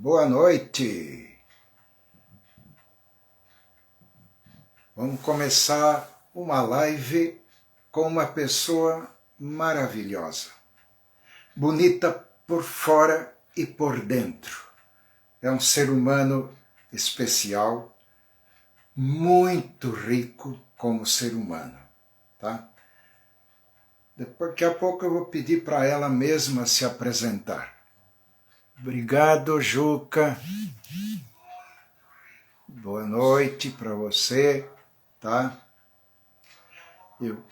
Boa noite. Vamos começar uma live com uma pessoa maravilhosa, bonita por fora e por dentro. É um ser humano especial, muito rico como ser humano, tá? Daqui a pouco eu vou pedir para ela mesma se apresentar. Obrigado, Juca. Boa noite para você, tá? Eu.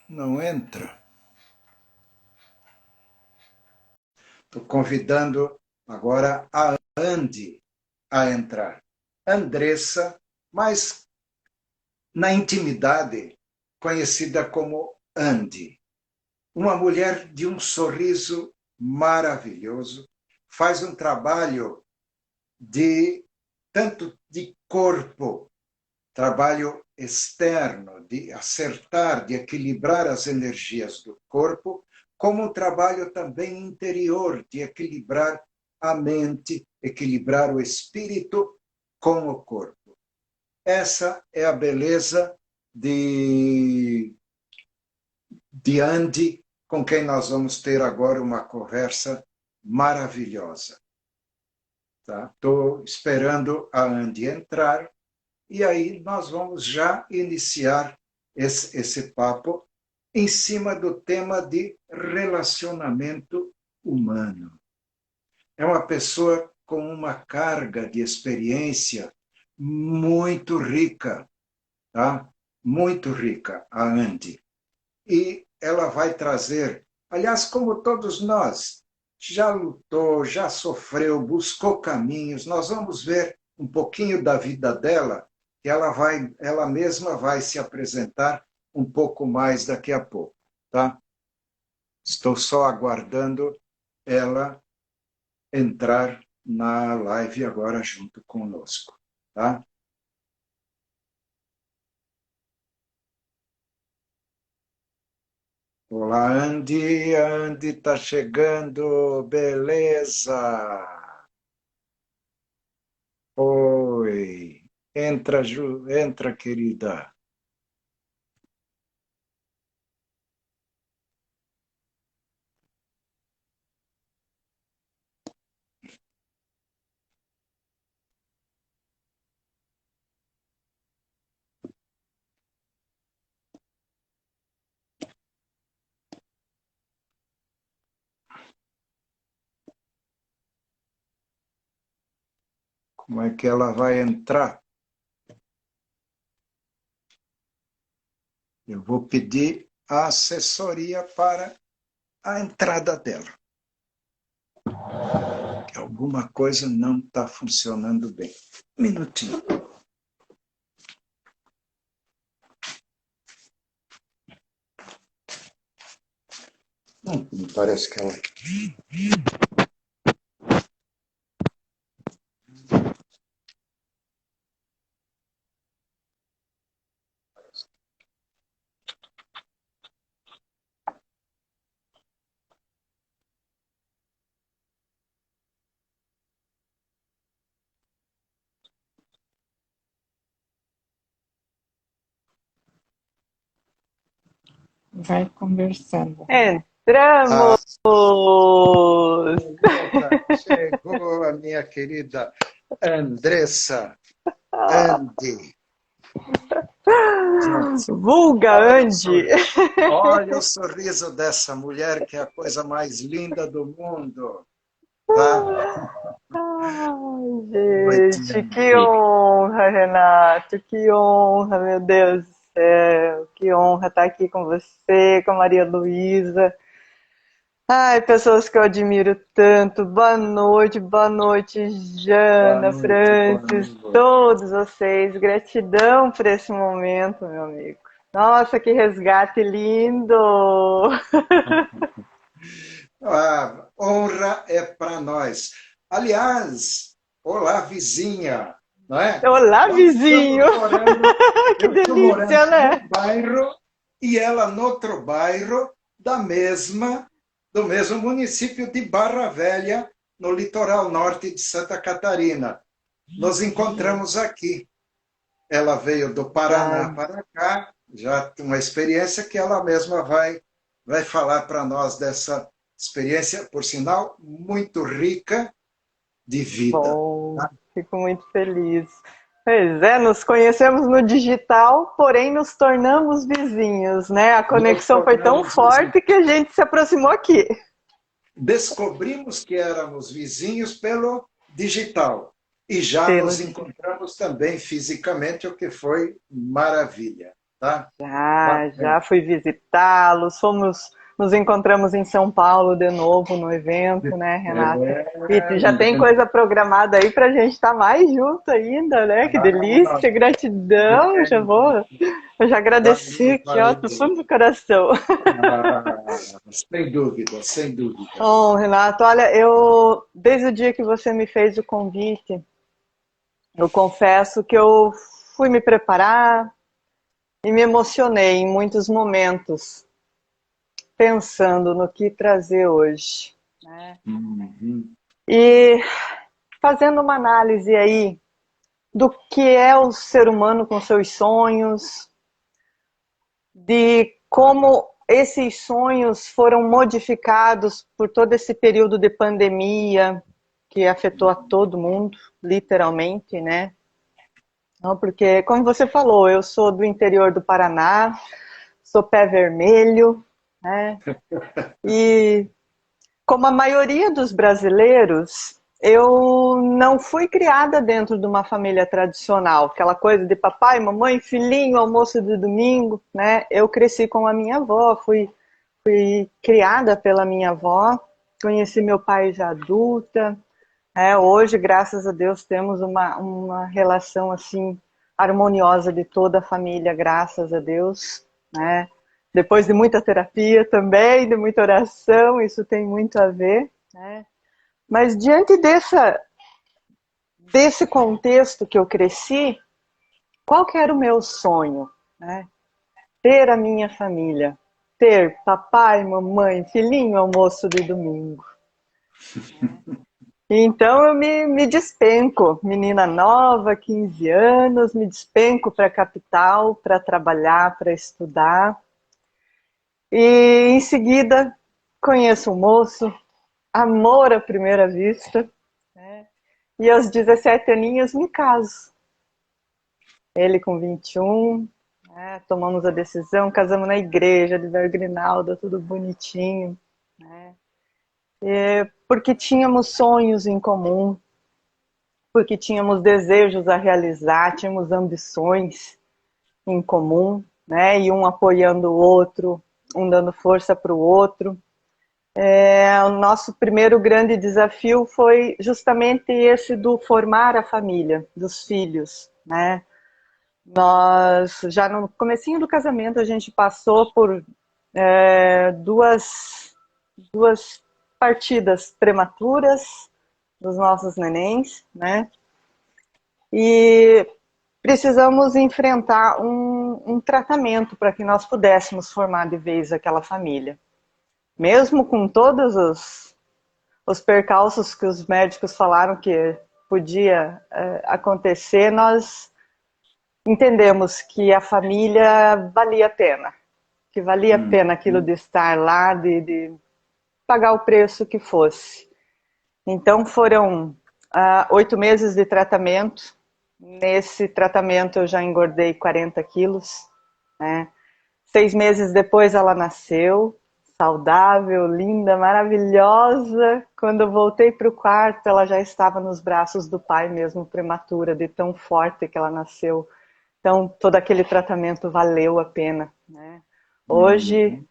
Não entra. Estou convidando agora a Andy a entrar. Andressa, mas na intimidade conhecida como Andy. Uma mulher de um sorriso maravilhoso, faz um trabalho de tanto de corpo, trabalho externo, de acertar, de equilibrar as energias do corpo, como um trabalho também interior, de equilibrar a mente, equilibrar o espírito com o corpo. Essa é a beleza de Andy, com quem nós vamos ter agora uma conversa maravilhosa. Estou esperando a Andy entrar, e aí nós vamos já iniciar esse papo em cima do tema de relacionamento humano. É uma pessoa com uma carga de experiência muito rica, tá? Muito rica, a Andy. E ela vai trazer, aliás, como todos nós, já lutou, já sofreu, buscou caminhos. Nós vamos ver um pouquinho da vida dela, e ela mesma vai se apresentar um pouco mais daqui a pouco, tá? Estou só aguardando ela entrar na live agora junto conosco, tá? Olá, Andy. Andy está chegando, beleza? Oi, entra, entra, querida. Como é que ela vai entrar? Eu vou pedir a assessoria para a entrada dela. Que alguma coisa não está funcionando bem. Um minutinho. Me parece que ela... Vai conversando. Ah, Entramos! chegou a minha querida Andressa, Andy. Vulga Olha o Andy. sorriso, olha o sorriso dessa mulher, que é a coisa mais linda do mundo. Tá? Ai, gente, Noitinha. que honra, Renato, que honra, meu Deus do céu, que honra estar aqui com você, com a Maria Luísa. Ai, pessoas que eu admiro tanto. Boa noite, Boa Jana, noite, boa Francis, noite. todos vocês. Gratidão por esse momento, meu amigo. Nossa, que resgate lindo! A honra é para nós. Aliás, olá, vizinha, não é? Olá, Nós vizinho! estamos morando, Que eu estou morando delícia, né? num bairro e ela no outro bairro do mesmo município de Barra Velha, no litoral norte de Santa Catarina. Nos encontramos aqui. Ela veio do Paraná Ai, para cá, já tem uma experiência que ela mesma vai falar para nós dessa experiência, por sinal, muito rica de vida. bom, fico muito feliz. Pois é, nos conhecemos no digital, porém nos tornamos vizinhos, né? A Nos conexão foi tão tornamos vizinhos. forte que a gente se aproximou aqui. Descobrimos que éramos vizinhos pelo digital e já Pelo nos encontramos também fisicamente, o que foi maravilha, tá? já Bacana. fui visitá-los, nos encontramos em São Paulo de novo no evento, né, Renata? E É, já tem coisa programada aí pra gente estar mais junto ainda, né? Que delícia, gratidão, eu já agradeci aqui, ó, do fundo do coração. sem dúvida, sem dúvida. Bom, Renato, olha, desde o dia que você me fez o convite, eu confesso que eu fui me preparar e me emocionei em muitos momentos, pensando no que trazer hoje, né? Uhum. E fazendo uma análise aí do que é o ser humano com seus sonhos, de como esses sonhos foram modificados por todo esse período de pandemia que afetou a todo mundo, literalmente, né? Não, porque, como você falou, eu sou do interior do Paraná, sou pé vermelho, né? E como a maioria dos brasileiros, eu não fui criada dentro de uma família tradicional, aquela coisa de papai, mamãe, filhinho, almoço de domingo, né? Eu cresci com a minha avó, fui criada pela minha avó, conheci meu pai já adulta, né? Hoje, graças a Deus, temos uma relação assim harmoniosa de toda a família, graças a Deus, né? Depois de muita terapia também, de muita oração, isso tem muito a ver, né? Mas diante desse contexto que eu cresci, qual que era o meu sonho, né? Ter a minha família, ter papai, mamãe, filhinho, almoço de domingo. Então eu me despenco, menina nova, 15 anos, me despenco para a capital para trabalhar, para estudar. E em seguida conheço um moço, amor à primeira vista, né? E aos 17 aninhos me caso. Ele com 21, né? Tomamos a decisão, casamos na igreja de Bergrinalda, tudo bonitinho, né? Porque tínhamos sonhos em comum, porque tínhamos desejos a realizar, tínhamos ambições em comum, né? E um apoiando o outro, um dando força para o outro. O nosso primeiro grande desafio foi justamente esse do formar a família, dos filhos, né? Nós, já no comecinho do casamento, a gente passou por duas partidas prematuras dos nossos nenéns, né? E precisamos enfrentar um tratamento para que nós pudéssemos formar de vez aquela família. Mesmo com todos os percalços que os médicos falaram que podia acontecer, nós entendemos que a família valia a pena. Que valia a pena aquilo de estar lá, de pagar o preço que fosse. Então foram 8 meses de tratamento, Nesse tratamento eu já engordei 40 quilos, né? 6 meses depois ela nasceu, saudável, linda, maravilhosa. Quando eu voltei para o quarto, ela já estava nos braços do pai mesmo, prematura, de tão forte que ela nasceu. Então, todo aquele tratamento valeu a pena, né? Hoje, Uhum.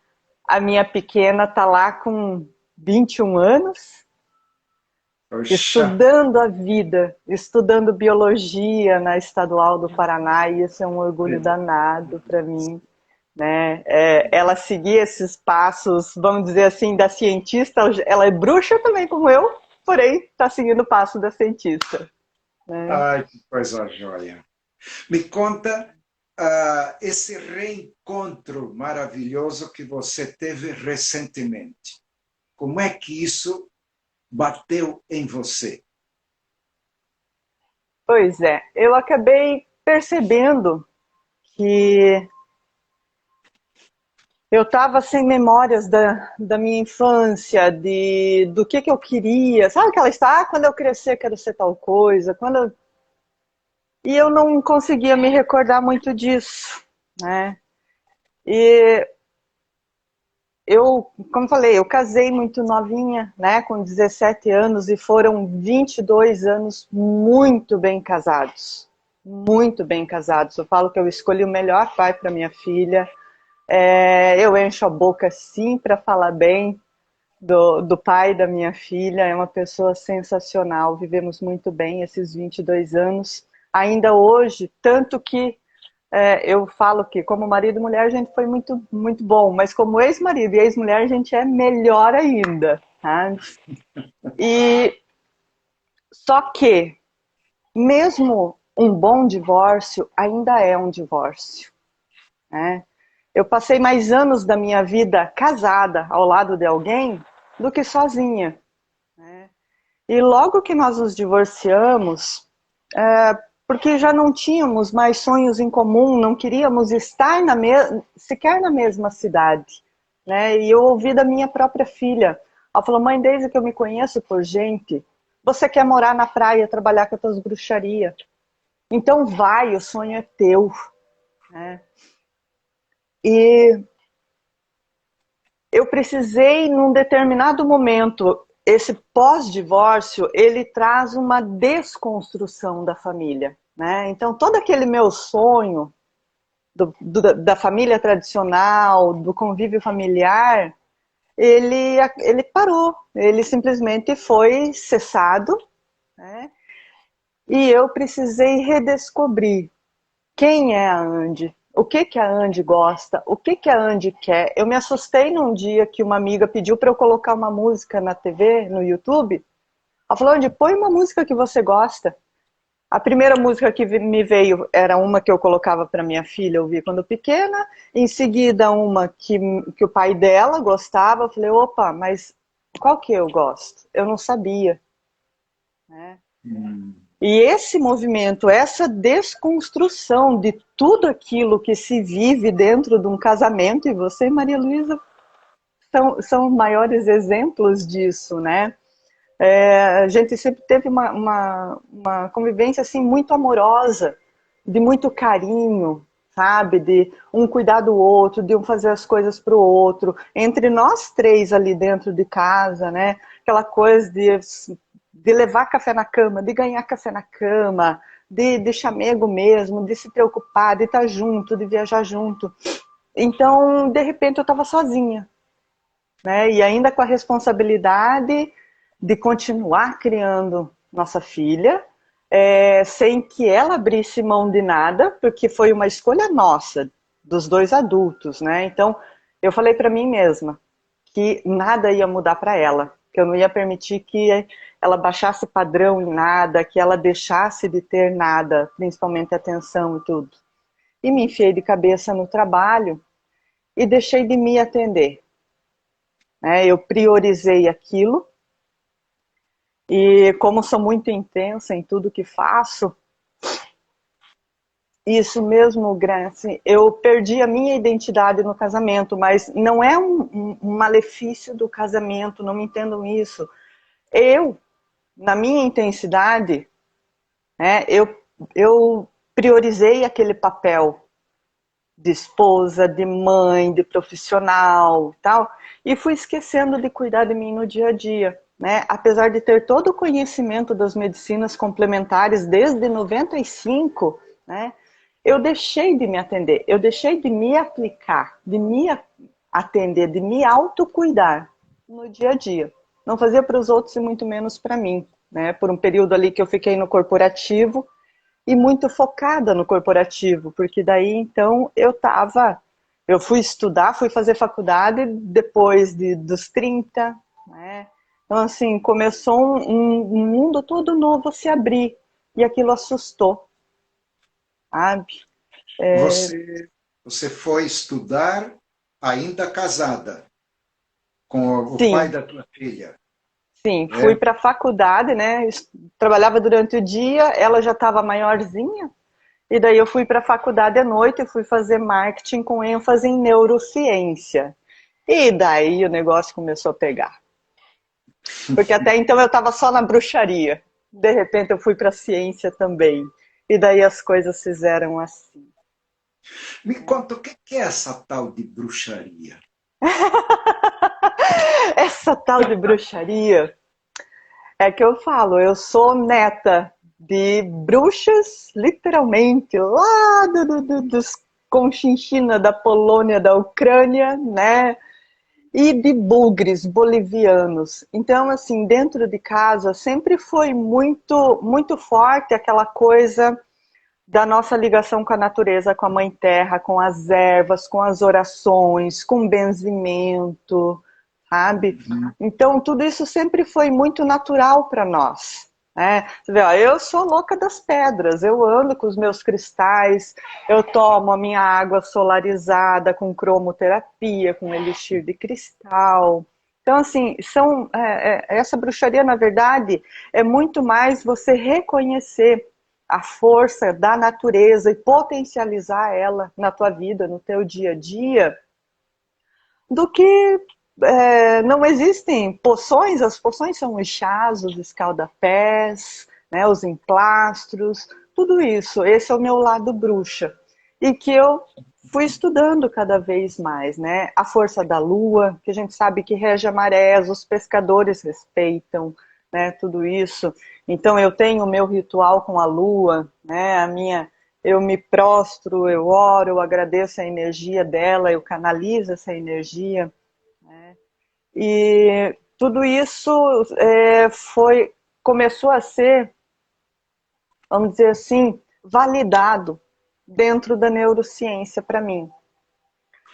a minha pequena está lá com 21 anos, Poxa, estudando a vida, estudando biologia na Estadual do Paraná, e isso é um orgulho danado para mim, né? Ela seguir esses passos, vamos dizer assim, da cientista, ela é bruxa também como eu, porém está seguindo o passo da cientista, né? ai, que coisa joia. Me conta esse reencontro maravilhoso que você teve recentemente. Como é que isso bateu em você? Pois é, eu acabei percebendo que eu estava sem memórias da minha infância, do que eu queria. Sabe aquela história, quando eu crescer quero ser tal coisa, e eu não conseguia me recordar muito disso, né? E eu, como falei, eu casei muito novinha, né, com 17 anos, e foram 22 anos muito bem casados. Muito bem casados. Eu falo que eu escolhi o melhor pai para minha filha. Eu encho a boca sim para falar bem do pai da minha filha, é uma pessoa sensacional, vivemos muito bem esses 22 anos, ainda hoje, tanto que eu falo que como marido e mulher a gente foi muito, muito bom, mas como ex-marido e ex-mulher a gente é melhor ainda, tá? E só que, mesmo um bom divórcio, ainda é um divórcio, né? Eu passei mais anos da minha vida casada ao lado de alguém do que sozinha, né? E logo que nós nos divorciamos, porque já não tínhamos mais sonhos em comum, não queríamos estar sequer na mesma cidade, né? E eu ouvi da minha própria filha. Ela falou: mãe, desde que eu me conheço por gente, você quer morar na praia, trabalhar com as tuas bruxarias. Então vai, o sonho é teu, né? E eu precisei, num determinado momento, esse pós-divórcio, ele traz uma desconstrução da família, né? Então, todo aquele meu sonho da família tradicional, do convívio familiar, ele parou, ele simplesmente foi cessado, né? E eu precisei redescobrir quem é a Andy, o que que a Andy gosta, o que que a Andy quer. Eu me assustei num dia que uma amiga pediu para eu colocar uma música na TV, no YouTube. Ela falou: Andy, põe uma música que você gosta. A primeira música que me veio era uma que eu colocava para minha filha ouvir quando pequena, em seguida uma que o pai dela gostava. Eu falei: opa, mas qual que eu gosto? Eu não sabia, né? Hum. E esse movimento, essa desconstrução de tudo aquilo que se vive dentro de um casamento, e você e Maria Luísa são maiores exemplos disso, né? A gente sempre teve uma convivência assim muito amorosa, de muito carinho, sabe? De um cuidar do outro, de um fazer as coisas para o outro, entre nós três ali dentro de casa, né? Aquela coisa de levar café na cama, de ganhar café na cama, de chamego mesmo, de se preocupar, de estar junto, de viajar junto. Então, de repente, eu estava sozinha, né? E ainda com a responsabilidade de continuar criando nossa filha, sem que ela abrisse mão de nada, porque foi uma escolha nossa, dos dois adultos, né? Então, eu falei para mim mesma que nada ia mudar para ela, que eu não ia permitir que ela baixasse padrão em nada, que ela deixasse de ter nada, principalmente atenção e tudo. E me enfiei de cabeça no trabalho e deixei de me atender, né? Eu priorizei aquilo. E como sou muito intensa em tudo que faço, isso mesmo, Grace, eu perdi a minha identidade no casamento, mas não é um malefício do casamento, não me entendam isso. Eu, na minha intensidade, né, eu priorizei aquele papel de esposa, de mãe, de profissional, tal, e fui esquecendo de cuidar de mim no dia a dia, né? Apesar de ter todo o conhecimento das medicinas complementares desde 95, né? Eu deixei de me atender, eu deixei de me aplicar, de me atender, de me autocuidar no dia a dia. Não fazia para os outros e muito menos para mim, né? Por um período ali que eu fiquei no corporativo, e muito focada no corporativo, porque daí então eu fui estudar, fui fazer faculdade depois dos 30, né? Então assim, começou um mundo todo novo a se abrir, e aquilo assustou, sabe? Você foi estudar ainda casada com o pai Sim, da tua filha, sim, fui é? para a faculdade, né? Trabalhava durante o dia, ela já estava maiorzinha, e daí eu fui para a faculdade à noite e fui fazer marketing com ênfase em neurociência. E daí o negócio começou a pegar. Porque até então eu estava só na bruxaria. De repente eu fui para a ciência também. E daí as coisas fizeram assim. Me conta, o que é essa tal de bruxaria? Essa tal de bruxaria é que eu falo, eu sou neta de bruxas, literalmente, lá dos Conchinchina da Polônia, da Ucrânia, né? E de bugres bolivianos. Então, assim, dentro de casa sempre foi muito forte aquela coisa da nossa ligação com a natureza, com a Mãe Terra, com as ervas, com as orações, com o benzimento, sabe? Uhum. Então, tudo isso sempre foi muito natural para nós. Né? Você vê, ó, eu sou louca das pedras, eu ando com os meus cristais, eu tomo a minha água solarizada com cromoterapia, com elixir de cristal. Então, assim, essa bruxaria, na verdade, é muito mais você reconhecer a força da natureza e potencializar ela na tua vida, no teu dia a dia, do que não existem poções. As poções são os chás, os escaldapés, né, os emplastros, tudo isso. Esse é o meu lado bruxa. E que eu fui estudando cada vez mais, né? A força da lua, que a gente sabe que rege a marés, os pescadores respeitam, né? Tudo isso. Então eu tenho o meu ritual com a lua, né? Eu me prostro, eu oro, eu agradeço a energia dela, eu canalizo essa energia, né? E tudo isso começou a ser, vamos dizer assim, validado dentro da neurociência para mim.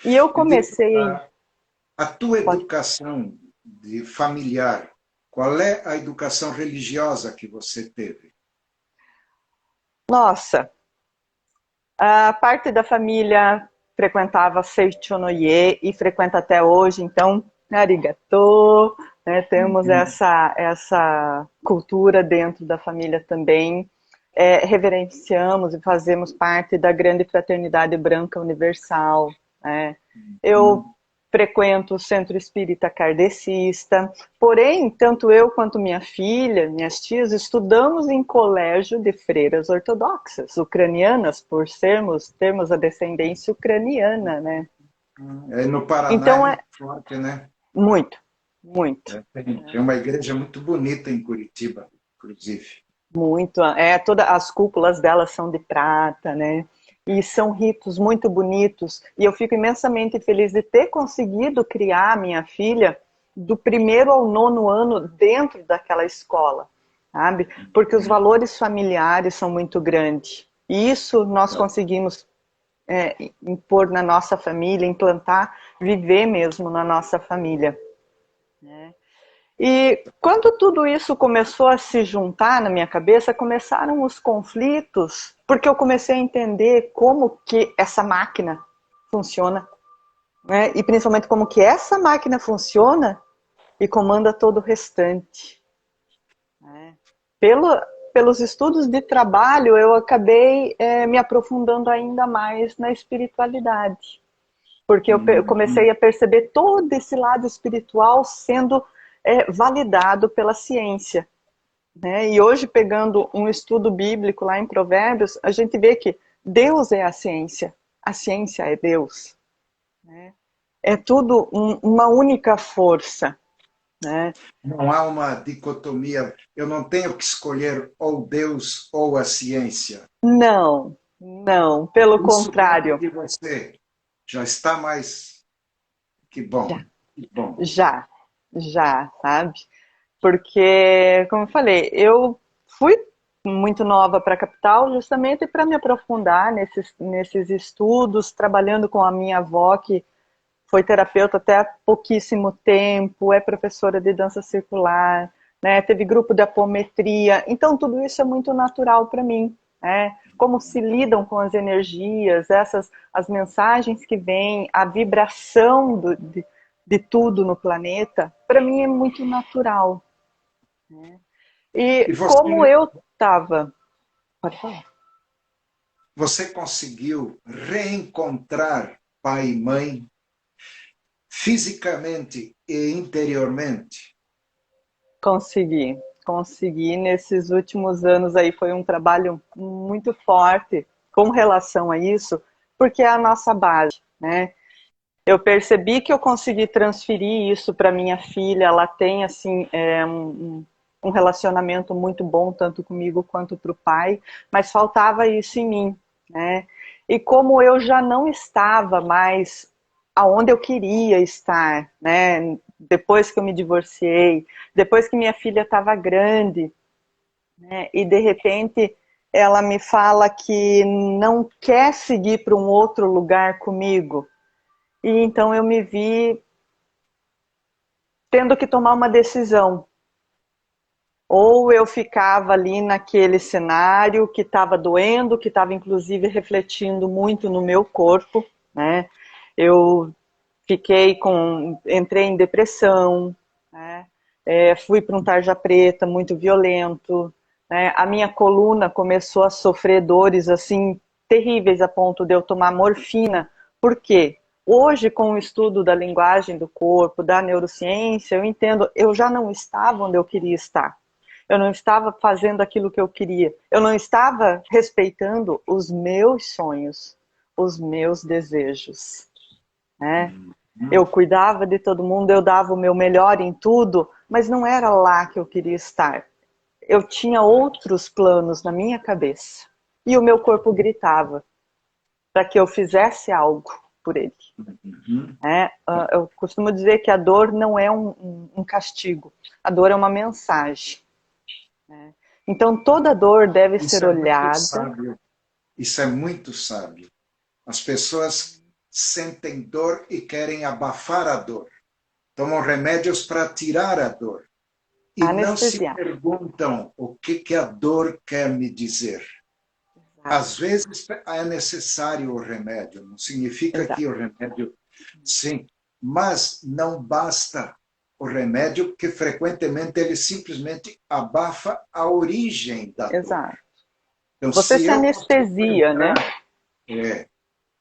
E eu Me diz, comecei, a tua pode, educação de familiar, qual é a educação religiosa que você teve? nossa, a parte da família frequentava Seichonoye e frequenta até hoje, então, arigatô, né, temos Uhum. essa cultura dentro da família também. Reverenciamos e fazemos parte da grande fraternidade branca universal, né? Eu Uhum. frequento o centro espírita kardecista, porém, tanto eu quanto minha filha, minhas tias, estudamos em colégio de freiras ortodoxas, ucranianas, por termos a descendência ucraniana, né? No Paraná é Então, muito forte, né? muito, muito. Tem uma igreja muito bonita em Curitiba, inclusive. Muito, todas as cúpulas delas são de prata, né? E são ritos muito bonitos. E eu fico imensamente feliz de ter conseguido criar a minha filha do primeiro ao nono ano dentro daquela escola, sabe? Porque os valores familiares são muito grandes. E isso nós conseguimos impor na nossa família, implantar, viver mesmo na nossa família, né? E quando tudo isso começou a se juntar na minha cabeça, começaram os conflitos, porque eu comecei a entender como que essa máquina funciona, né? E principalmente como que essa máquina funciona e comanda todo o restante, né? Pelo, pelos estudos de trabalho, eu acabei me aprofundando ainda mais na espiritualidade, porque eu comecei a perceber todo esse lado espiritual sendo validado pela ciência, né? E hoje, pegando um estudo bíblico lá em Provérbios, a gente vê que Deus é a ciência é Deus, né? É tudo uma única força, né? Não há uma dicotomia. Eu não tenho que escolher ou Deus ou a ciência. Não, não, pelo Isso dentro contrário. de você já está mais. Que bom, Já, que bom. já, já, sabe? Porque, como eu falei, eu fui muito nova para a capital justamente para me aprofundar nesses estudos, trabalhando com a minha avó, que foi terapeuta até há pouquíssimo tempo, é professora de dança circular, né? Teve grupo de apometria, então tudo isso é muito natural para mim, né? Como se lidam com as energias, as mensagens que vêm, a vibração de tudo no planeta, para mim é muito natural, né? E E como você, eu estava, pode falar. você conseguiu reencontrar pai e mãe fisicamente e interiormente? Consegui nesses últimos anos aí, foi um trabalho muito forte com relação a isso, porque é a nossa base, né? Eu percebi que eu consegui transferir isso para minha filha, ela tem assim um relacionamento muito bom tanto comigo quanto para o pai, mas faltava isso em mim, né? E como eu já não estava mais aonde eu queria estar, né? Depois que eu me divorciei, depois que minha filha estava grande, né? E de repente ela me fala que não quer seguir para um outro lugar comigo. E então eu me vi tendo que tomar uma decisão. Ou eu ficava ali naquele cenário que estava doendo, que estava inclusive refletindo muito no meu corpo, né? Eu entrei em depressão, né? Fui para um tarja preta muito violento, né? A minha coluna começou a sofrer dores assim terríveis a ponto de eu tomar morfina. Por quê? Hoje, com o estudo da linguagem do corpo, da neurociência, eu entendo, eu já não estava onde eu queria estar. Eu não estava fazendo aquilo que eu queria. Eu não estava respeitando os meus sonhos, os meus desejos, né? Eu cuidava de todo mundo, eu dava o meu melhor em tudo, mas não era lá que eu queria estar. Eu tinha outros planos na minha cabeça. E o meu corpo gritava para que eu fizesse algo por ele. Uhum. Eu costumo dizer que a dor não é um castigo, a dor é uma mensagem. Né? Então toda dor deve ser Isso é muito olhada. sábio. Isso é muito sábio. As pessoas sentem dor e querem abafar a dor. Tomam remédios para tirar a dor. E não se Anestesiar. perguntam o que a dor quer me dizer. Exato. Às vezes é necessário o remédio, não significa que Exato. o remédio, sim, mas não basta o remédio, porque frequentemente ele simplesmente abafa a origem da dor. Exato. Então, Você se se eu consigo anestesia, né? entrar, é,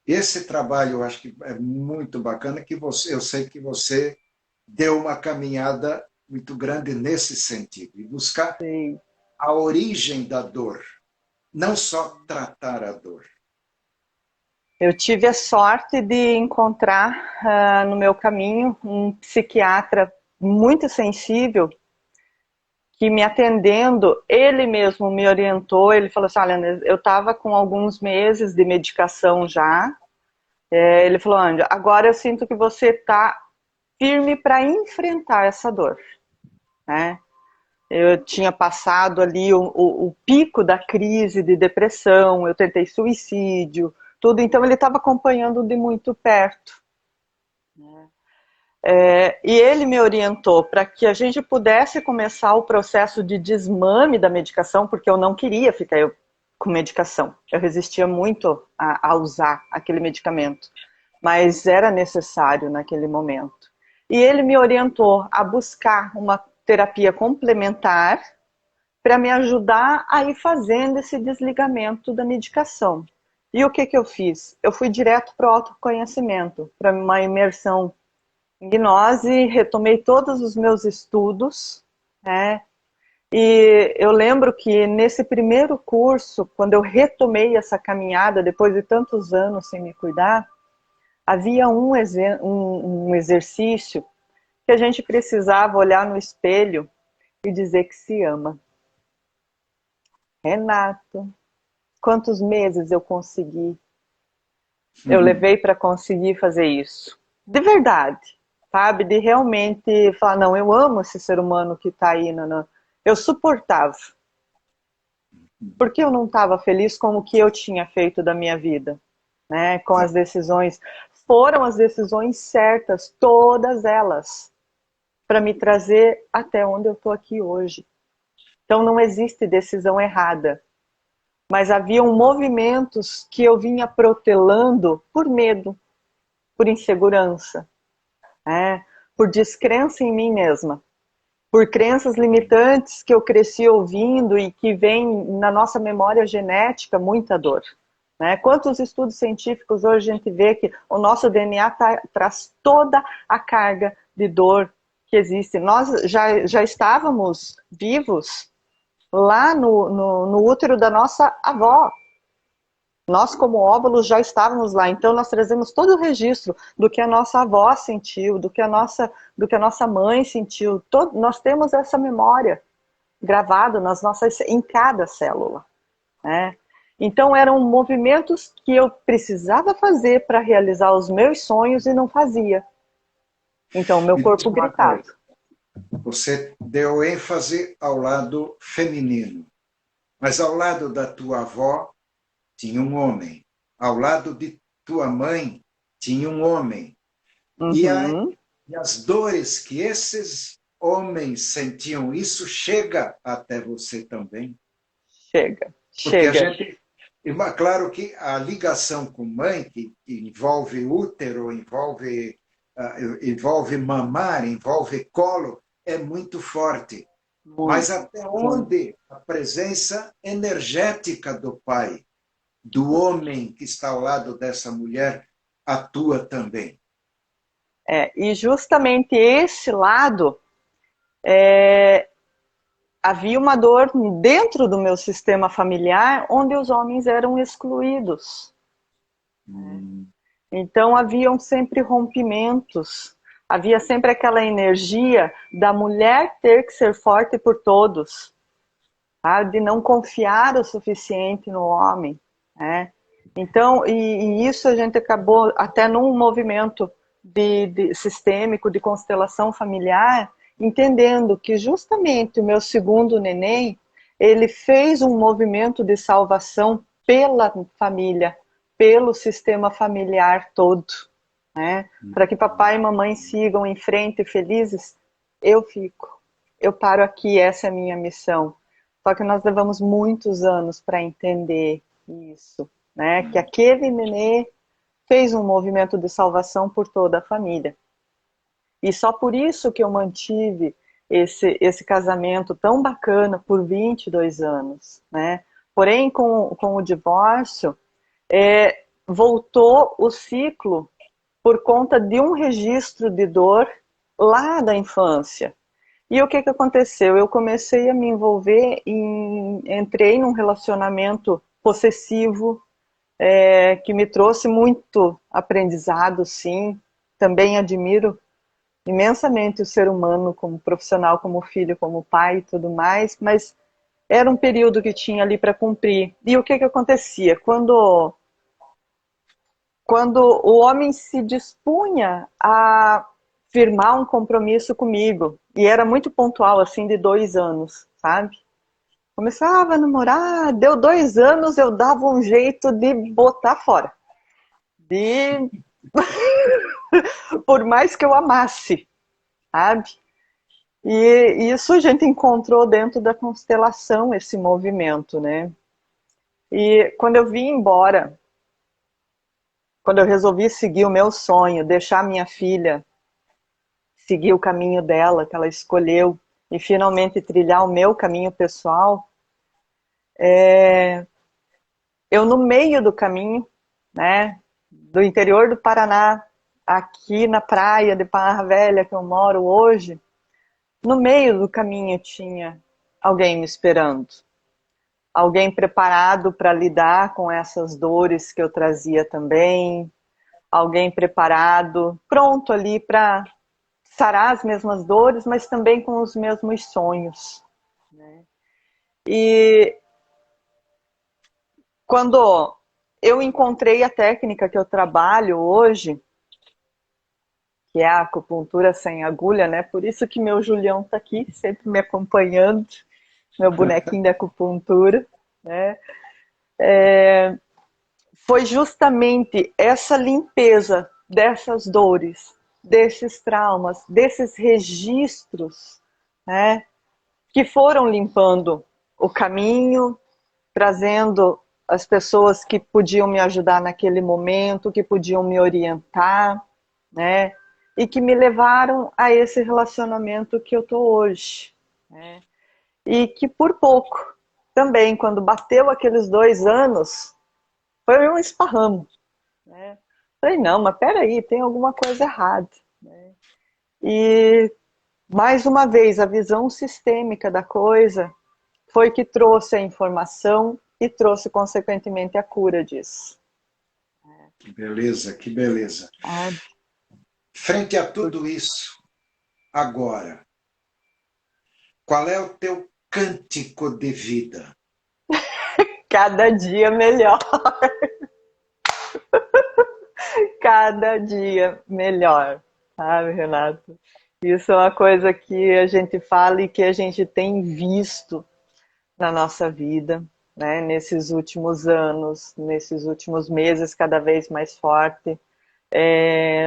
esse trabalho eu acho que é muito bacana, que você, eu sei que você deu uma caminhada muito grande nesse sentido, e buscar Sim. a origem da dor, não só tratar a dor. Eu tive a sorte de encontrar no meu caminho um psiquiatra muito sensível que me atendendo, ele mesmo me orientou, ele falou assim, olha, eu estava com alguns meses de medicação já, ele falou, Anja, agora eu sinto que você está firme para enfrentar essa dor, né? Eu tinha passado ali o pico da crise de depressão, eu tentei suicídio, tudo, então ele estava acompanhando de muito perto. E ele me orientou para que a gente pudesse começar o processo de desmame da medicação, porque eu não queria ficar com medicação. Eu resistia muito a usar aquele medicamento, mas era necessário naquele momento. E ele me orientou a buscar uma terapia complementar para me ajudar a ir fazendo esse desligamento da medicação. E o que eu fiz? Eu fui direto para o autoconhecimento, para uma imersão em gnose, retomei todos os meus estudos, né? E eu lembro que nesse primeiro curso, quando eu retomei essa caminhada, depois de tantos anos sem me cuidar, havia um exercício que a gente precisava olhar no espelho e dizer que se ama. Renato, quantos meses eu consegui? Eu levei para conseguir fazer isso. De verdade, sabe? De realmente falar, não, eu amo esse ser humano que está aí. Eu suportava. Porque eu não estava feliz com o que eu tinha feito da minha vida, né? Com as decisões. Foram as decisões certas, todas elas, para me trazer até onde eu estou aqui hoje. Então não existe decisão errada. Mas haviam movimentos que eu vinha protelando por medo, por insegurança, né? Por descrença em mim mesma, por crenças limitantes que eu cresci ouvindo e que vem na nossa memória genética muita dor. Né? Quantos estudos científicos hoje a gente vê que o nosso DNA traz toda a carga de dor que existe. Nós já estávamos vivos lá no útero da nossa avó. Nós, como óvulos, já estávamos lá. Então, nós trazemos todo o registro do que a nossa avó sentiu, do que a nossa mãe sentiu. Nós temos essa memória gravada em cada célula. Né? Então, eram movimentos que eu precisava fazer para realizar os meus sonhos e não fazia. Então, meu corpo gritava. Você deu ênfase ao lado feminino, mas ao lado da tua avó tinha um homem, ao lado de tua mãe tinha um homem. Uhum. E as dores que esses homens sentiam, isso chega até você também? Chega. Porque a gente, claro que a ligação com mãe, que envolve útero, envolve mamar, envolve colo, é muito forte. Muito, mas até onde a presença energética do pai, do homem que está ao lado dessa mulher, atua também. E justamente esse lado, havia uma dor dentro do meu sistema familiar onde os homens eram excluídos. Então haviam sempre rompimentos, havia sempre aquela energia da mulher ter que ser forte por todos, tá? De não confiar o suficiente no homem. Né? Então, e isso a gente acabou até num movimento sistêmico de constelação familiar, entendendo que justamente o meu segundo neném, ele fez um movimento de salvação pela família, pelo sistema familiar todo, né? Para que papai e mamãe sigam em frente felizes, eu fico, eu paro aqui, essa é a minha missão. Só que nós levamos muitos anos para entender isso, né? Que aquele nenê fez um movimento de salvação por toda a família. E só por isso que eu mantive esse casamento tão bacana por 22 anos, né? Porém, com o divórcio, voltou o ciclo por conta de um registro de dor lá da infância. E o que aconteceu? Eu comecei a me envolver, entrei num relacionamento possessivo, que me trouxe muito aprendizado, sim. Também admiro imensamente o ser humano como profissional, como filho, como pai e tudo mais, mas era um período que tinha ali para cumprir. E o que acontecia? Quando o homem se dispunha a firmar um compromisso comigo, e era muito pontual, assim, de 2 anos, sabe? Começava a namorar, deu 2 anos, eu dava um jeito de botar fora. Por mais que eu amasse, sabe? E isso a gente encontrou dentro da constelação, esse movimento, né? E quando eu vim embora, quando eu resolvi seguir o meu sonho, deixar minha filha seguir o caminho dela, que ela escolheu, e finalmente trilhar o meu caminho pessoal, eu no meio do caminho, né, do interior do Paraná, aqui na praia de Barra Velha que eu moro hoje, no meio do caminho tinha alguém me esperando. Alguém preparado para lidar com essas dores que eu trazia também. Alguém preparado, pronto ali para sarar as mesmas dores, mas também com os mesmos sonhos, né? E quando eu encontrei a técnica que eu trabalho hoje, que é a acupuntura sem agulha, né? Por isso que meu Julião está aqui, sempre me acompanhando, meu bonequinho da acupuntura, né? Foi justamente essa limpeza dessas dores, desses traumas, desses registros, né? Que foram limpando o caminho, trazendo as pessoas que podiam me ajudar naquele momento, que podiam me orientar, né? E que me levaram a esse relacionamento que eu tô hoje, né? E que por pouco, também, quando bateu aqueles 2 anos, foi um esparramo, né? Falei, não, mas peraí, tem alguma coisa errada, né? E, mais uma vez, a visão sistêmica da coisa foi que trouxe a informação e trouxe, consequentemente, a cura disso. Que beleza, que beleza. Frente a tudo isso, agora, qual é o teu cântico de vida? Cada dia melhor. Cada dia melhor, sabe, Renato? Isso é uma coisa que a gente fala e que a gente tem visto na nossa vida, né? Nesses últimos anos, nesses últimos meses, cada vez mais forte.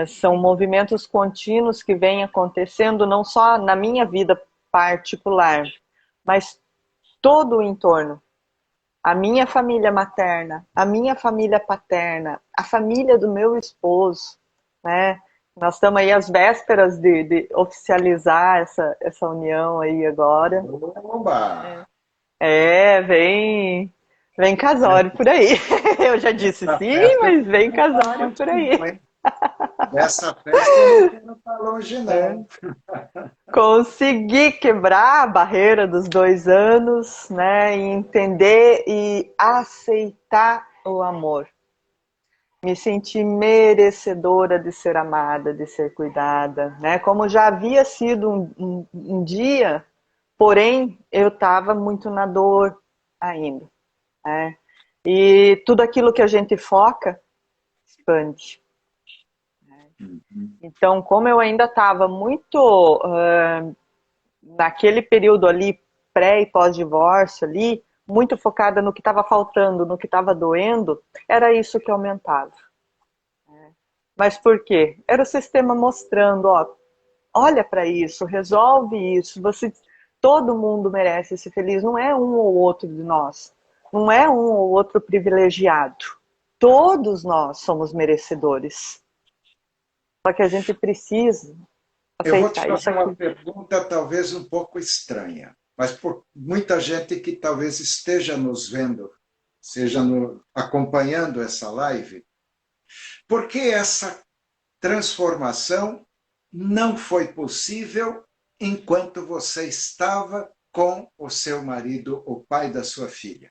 São movimentos contínuos que vêm acontecendo não só na minha vida particular, mas todo o entorno. A minha família materna, a minha família paterna, a família do meu esposo, né? Nós estamos aí às vésperas de oficializar essa união aí agora. Oba! Vem casório por aí. Eu já disse sim, mas vem casório por aí. Dessa festa eu não quero estar longe, não. Consegui quebrar a barreira dos 2 anos, né? E entender e aceitar o amor. Me senti merecedora de ser amada, de ser cuidada, né? Como já havia sido um dia, porém eu estava muito na dor ainda, né? E tudo aquilo que a gente foca expande. Então, como eu ainda estava muito naquele período ali, pré e pós-divórcio ali, muito focada no que estava faltando, no que estava doendo, era isso que aumentava. Mas por quê? Era o sistema mostrando, ó, olha para isso, resolve isso, todo mundo merece ser feliz, não é um ou outro de nós, não é um ou outro privilegiado, todos nós somos merecedores. Só que a gente precisa Eu vou te aceitar isso fazer uma aqui. pergunta talvez um pouco estranha, mas por muita gente que talvez esteja nos vendo, seja acompanhando essa live, por que essa transformação não foi possível enquanto você estava com o seu marido, o pai da sua filha?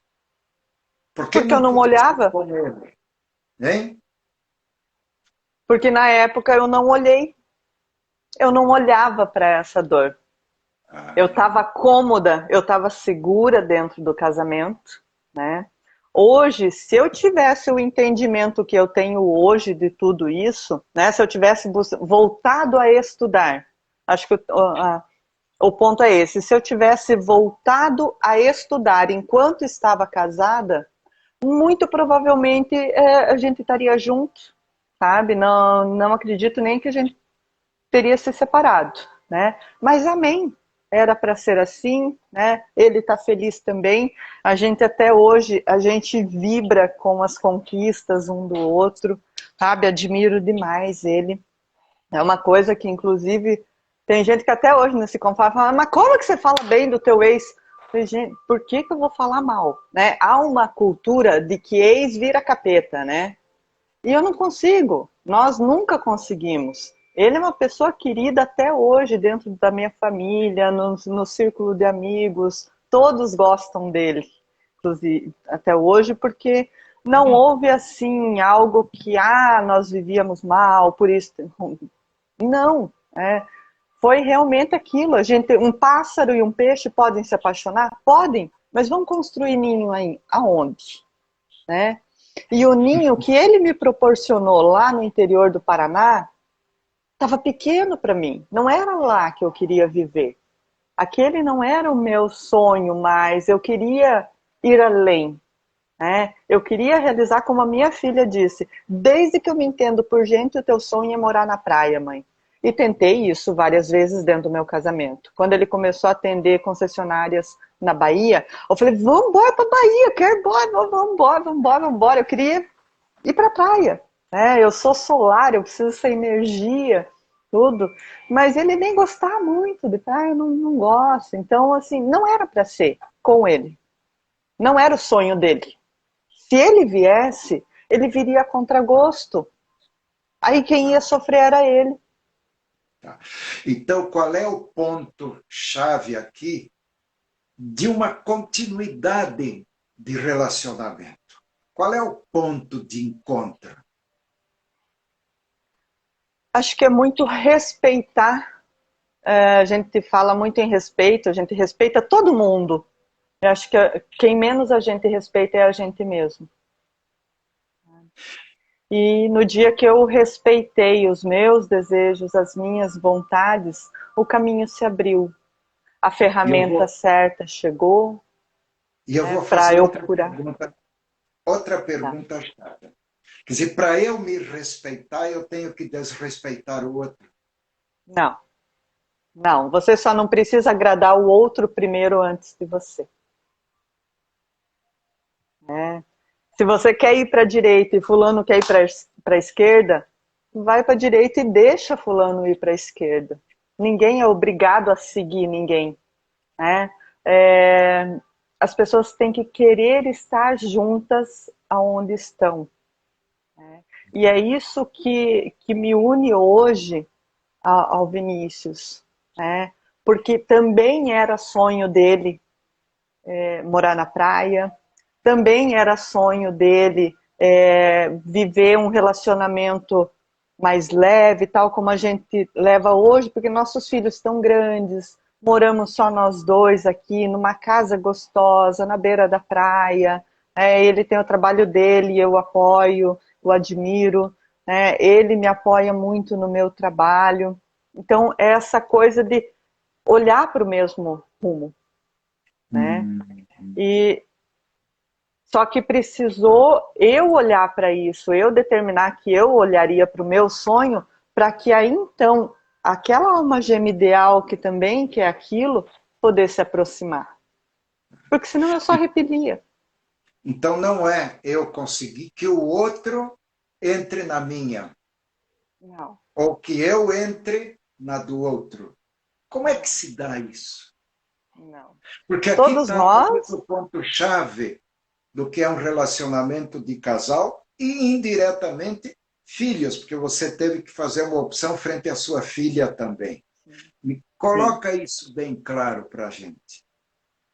Por que Porque eu não não pôde ser olhava, com ele? Hein? porque na época eu não olhei, eu não olhava para essa dor. Eu estava cômoda, eu estava segura dentro do casamento, né? Hoje, se eu tivesse o entendimento que eu tenho hoje de tudo isso, né? Se eu tivesse voltado a estudar, acho que o ponto é esse, se eu tivesse voltado a estudar enquanto estava casada, muito provavelmente a gente estaria junto, sabe? Não acredito nem que a gente teria se separado, né? Mas amém, era para ser assim, né? Ele está feliz também. A gente até hoje, a gente vibra com as conquistas um do outro, sabe? Admiro demais ele. É uma coisa que, inclusive, tem gente que até hoje não se compara, fala, mas como que você fala bem do teu ex? Eu falei, gente, por que eu vou falar mal? Né? Há uma cultura de que ex vira capeta, né? E eu não consigo, nós nunca conseguimos. Ele é uma pessoa querida até hoje dentro da minha família, no círculo de amigos, todos gostam dele, inclusive até hoje, porque não houve assim algo que nós vivíamos mal, por isso. Não, foi realmente aquilo. Um pássaro e um peixe podem se apaixonar? Podem, mas vão construir ninho aí aonde? Né? E o ninho que ele me proporcionou lá no interior do Paraná estava pequeno para mim. Não era lá que eu queria viver. Aquele não era o meu sonho, mas eu queria ir além. Eu queria realizar, como a minha filha disse, desde que eu me entendo por gente, o teu sonho é morar na praia, mãe. E tentei isso várias vezes dentro do meu casamento. Quando ele começou a atender concessionárias na Bahia, eu falei, vamos embora para a Bahia, eu quero ir embora, vamos embora. Eu queria ir para a praia. Eu sou solar, eu preciso dessa energia, tudo. Mas ele nem gostava muito de praia, não gosta. Então, assim, não era para ser com ele. Não era o sonho dele. Se ele viesse, ele viria a contragosto. Aí quem ia sofrer era ele. Tá. Então, qual é o ponto-chave aqui de uma continuidade de relacionamento? Qual é o ponto de encontro? Acho que é muito respeitar. A gente fala muito em respeito, a gente respeita todo mundo. Eu acho que quem menos a gente respeita é a gente mesmo. E no dia que eu respeitei os meus desejos, as minhas vontades, o caminho se abriu. A ferramenta certa chegou. E eu vou fazer outra Tá. pergunta chata. Quer dizer, para eu me respeitar, eu tenho que desrespeitar o outro. Não, você só não precisa agradar o outro primeiro antes de você. Se você quer ir para a direita e fulano quer ir para a esquerda, vai para a direita e deixa fulano ir para a esquerda. Ninguém é obrigado a seguir ninguém. As pessoas têm que querer estar juntas aonde estão. E é isso que me une hoje ao Vinícius. Porque também era sonho dele morar na praia, também era sonho dele viver um relacionamento mais leve, tal como a gente leva hoje, porque nossos filhos estão grandes, moramos só nós dois aqui, numa casa gostosa, na beira da praia, ele tem o trabalho dele, eu apoio, o admiro, ele me apoia muito no meu trabalho. Então, é essa coisa de olhar para o mesmo rumo. E só que precisou eu olhar para isso, eu determinar que eu olharia para o meu sonho, para que aí então aquela alma gêmea ideal que também quer aquilo, poder se aproximar. Porque senão eu só repelia. Então não é eu conseguir que o outro entre na minha. Não. Ou que eu entre na do outro. Como é que se dá isso? Não. Porque aqui Todos está nós... o ponto-chave do que é um relacionamento de casal e, indiretamente, filhos, porque você teve que fazer uma opção frente à sua filha também. Me coloca isso bem claro para a gente.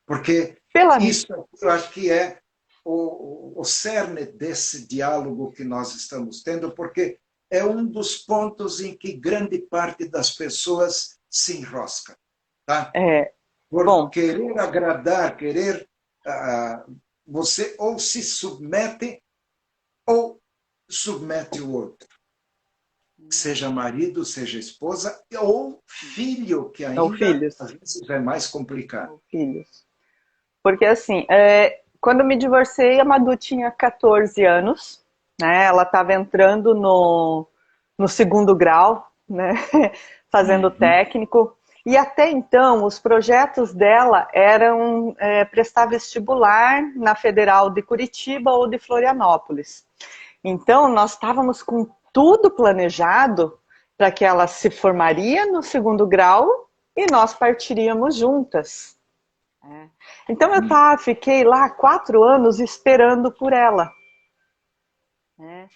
Porque isso eu acho que é o cerne desse diálogo que nós estamos tendo, porque é um dos pontos em que grande parte das pessoas se enrosca. Tá? Por querer agradar, querer... você ou se submete ou submete o outro. Seja marido, seja esposa, ou filho, que ainda às vezes é mais complicado. Filhos. Porque assim, quando eu me divorciei, a Madu tinha 14 anos, ela estava entrando no segundo grau, fazendo técnico. E até então, os projetos dela eram prestar vestibular na Federal de Curitiba ou de Florianópolis. Então, nós estávamos com tudo planejado para que ela se formaria no segundo grau e nós partiríamos juntas. Então, eu fiquei lá 4 anos esperando por ela.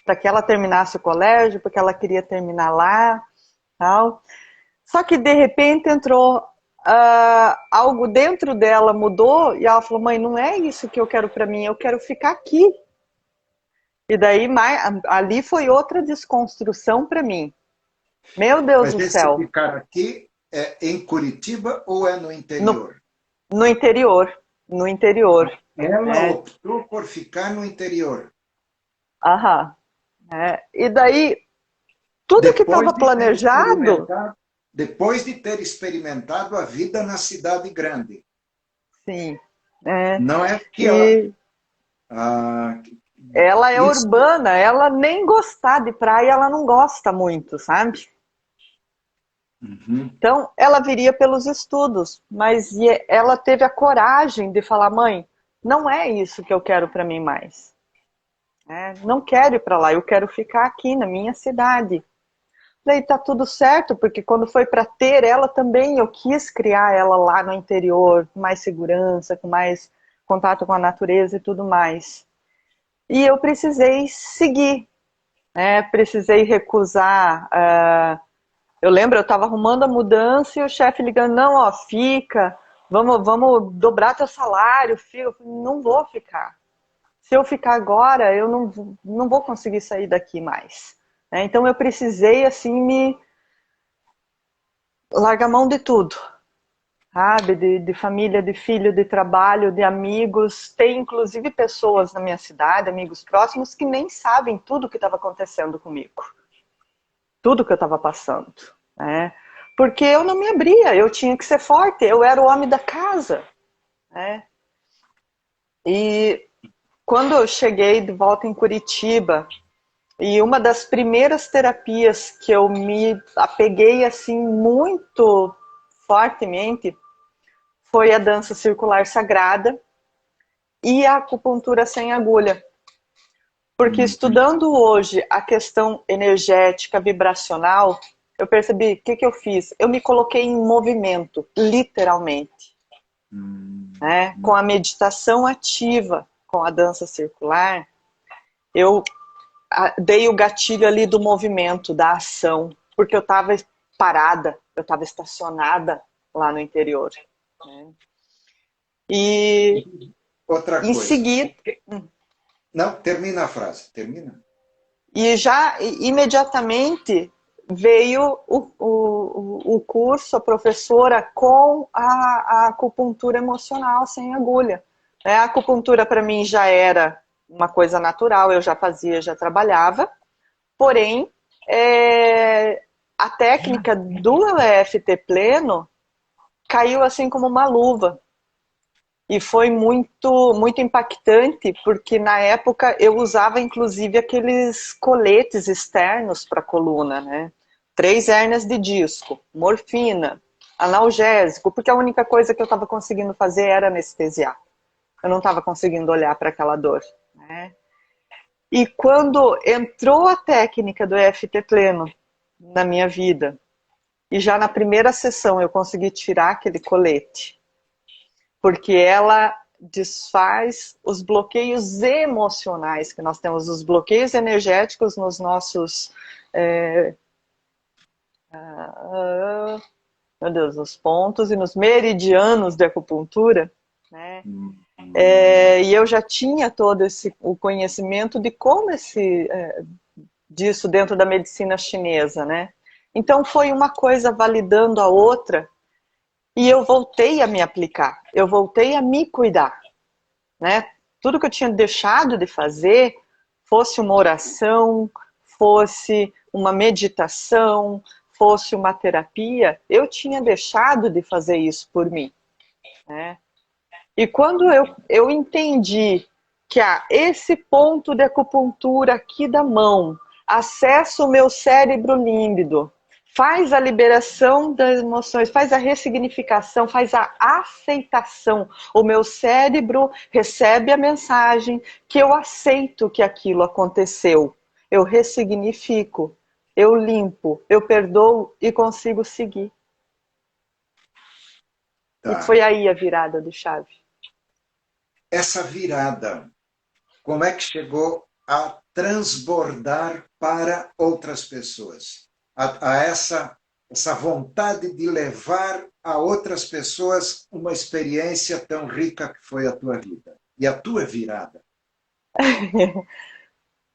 Para que ela terminasse o colégio, porque ela queria terminar lá. Tal. Só que, de repente, entrou algo dentro dela mudou e ela falou, mãe, não é isso que eu quero para mim, eu quero ficar aqui. E daí ali foi outra desconstrução para mim. Meu Deus Mas do esse céu. ficar aqui é em Curitiba ou é no No, interior? no interior. No interior. Ela Né? optou por ficar no interior. Aham. E daí, tudo que Depois estava de ter planejado, experimentado, depois de ter experimentado a vida na cidade grande. sim. É, Não é que ela. e Ah, ela é isso. urbana, ela nem gostar de praia, ela não gosta muito, sabe? Uhum. Então, ela viria pelos estudos, mas ela teve a coragem de falar, mãe, não é isso que eu quero para mim mais. Não quero ir para lá, eu quero ficar aqui na minha cidade. Daí tá tudo certo, porque quando foi para ter ela também, eu quis criar ela lá no interior, com mais segurança, com mais contato com a natureza e tudo mais. E eu precisei seguir, precisei recusar. Eu lembro, eu estava arrumando a mudança e o chefe ligando, não, ó, fica, vamos dobrar teu salário, fica. Eu falei, não vou ficar. Se eu ficar agora, eu não vou conseguir sair daqui mais. Então eu precisei, assim, me largar a mão de tudo, sabe? De família, de filho, de trabalho, de amigos. Tem, inclusive, pessoas na minha cidade, amigos próximos, que nem sabem tudo o que estava acontecendo comigo. Tudo que eu estava passando, né? Porque eu não me abria, eu tinha que ser forte, eu era o homem da casa, né? E quando eu cheguei de volta em Curitiba, e uma das primeiras terapias que eu me apeguei assim muito fortemente foi a dança circular sagrada e a acupuntura sem agulha. Porque Uhum. estudando hoje a questão energética, vibracional, eu percebi, o que eu fiz? Eu me coloquei em movimento, literalmente. Com a meditação ativa, com a dança circular, eu dei o gatilho ali do movimento, da ação, porque eu estava parada, eu estava estacionada lá no interior. Né? E Outra em coisa. seguida, Não, termina a frase. Termina. e já imediatamente veio o curso, a professora, com a acupuntura emocional sem agulha. A acupuntura para mim já era uma coisa natural, eu já fazia, já trabalhava, porém, a técnica do EFT pleno caiu assim como uma luva. E foi muito, muito impactante, porque na época eu usava inclusive aqueles coletes externos para a coluna, né? 3 hérnias de disco, morfina, analgésico, porque a única coisa que eu estava conseguindo fazer era anestesiar. Eu não estava conseguindo olhar para aquela dor. Né? E quando entrou a técnica do EFT pleno na minha vida, e já na primeira sessão eu consegui tirar aquele colete, porque ela desfaz os bloqueios emocionais que nós temos, os bloqueios energéticos nos nossos, meu Deus, nos pontos e nos meridianos de acupuntura, né? E eu já tinha todo o conhecimento de como disso dentro da medicina chinesa, né? Então foi uma coisa validando a outra e eu voltei a me aplicar, eu voltei a me cuidar. Né? Tudo que eu tinha deixado de fazer, fosse uma oração, fosse uma meditação, fosse uma terapia, eu tinha deixado de fazer isso por mim. Né? E quando eu entendi que esse ponto de acupuntura aqui da mão acessa o meu cérebro límbido, faz a liberação das emoções, faz a ressignificação, faz a aceitação. O meu cérebro recebe a mensagem que eu aceito que aquilo aconteceu. Eu ressignifico, eu limpo, eu perdoo e consigo seguir. E Tá. foi aí a virada de chave. Essa virada, como é que chegou a transbordar para outras pessoas? A essa essa vontade de levar a outras pessoas uma experiência tão rica que foi a tua vida e a tua virada?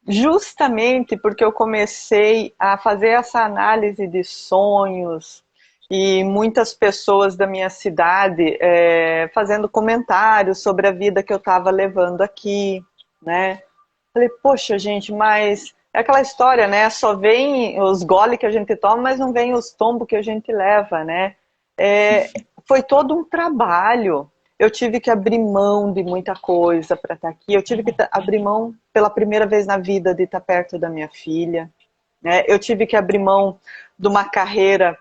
Justamente porque eu comecei a fazer essa análise de sonhos e muitas pessoas da minha cidade fazendo comentários sobre a vida que eu estava levando aqui, né? Falei, poxa, gente, mas é aquela história, né? Só vem os gole que a gente toma, mas não vem os tombos que a gente leva, né? Foi todo um trabalho. Eu tive que abrir mão de muita coisa para estar aqui. Eu tive que abrir mão pela primeira vez na vida de estar perto da minha filha, né? Eu tive que abrir mão de uma carreira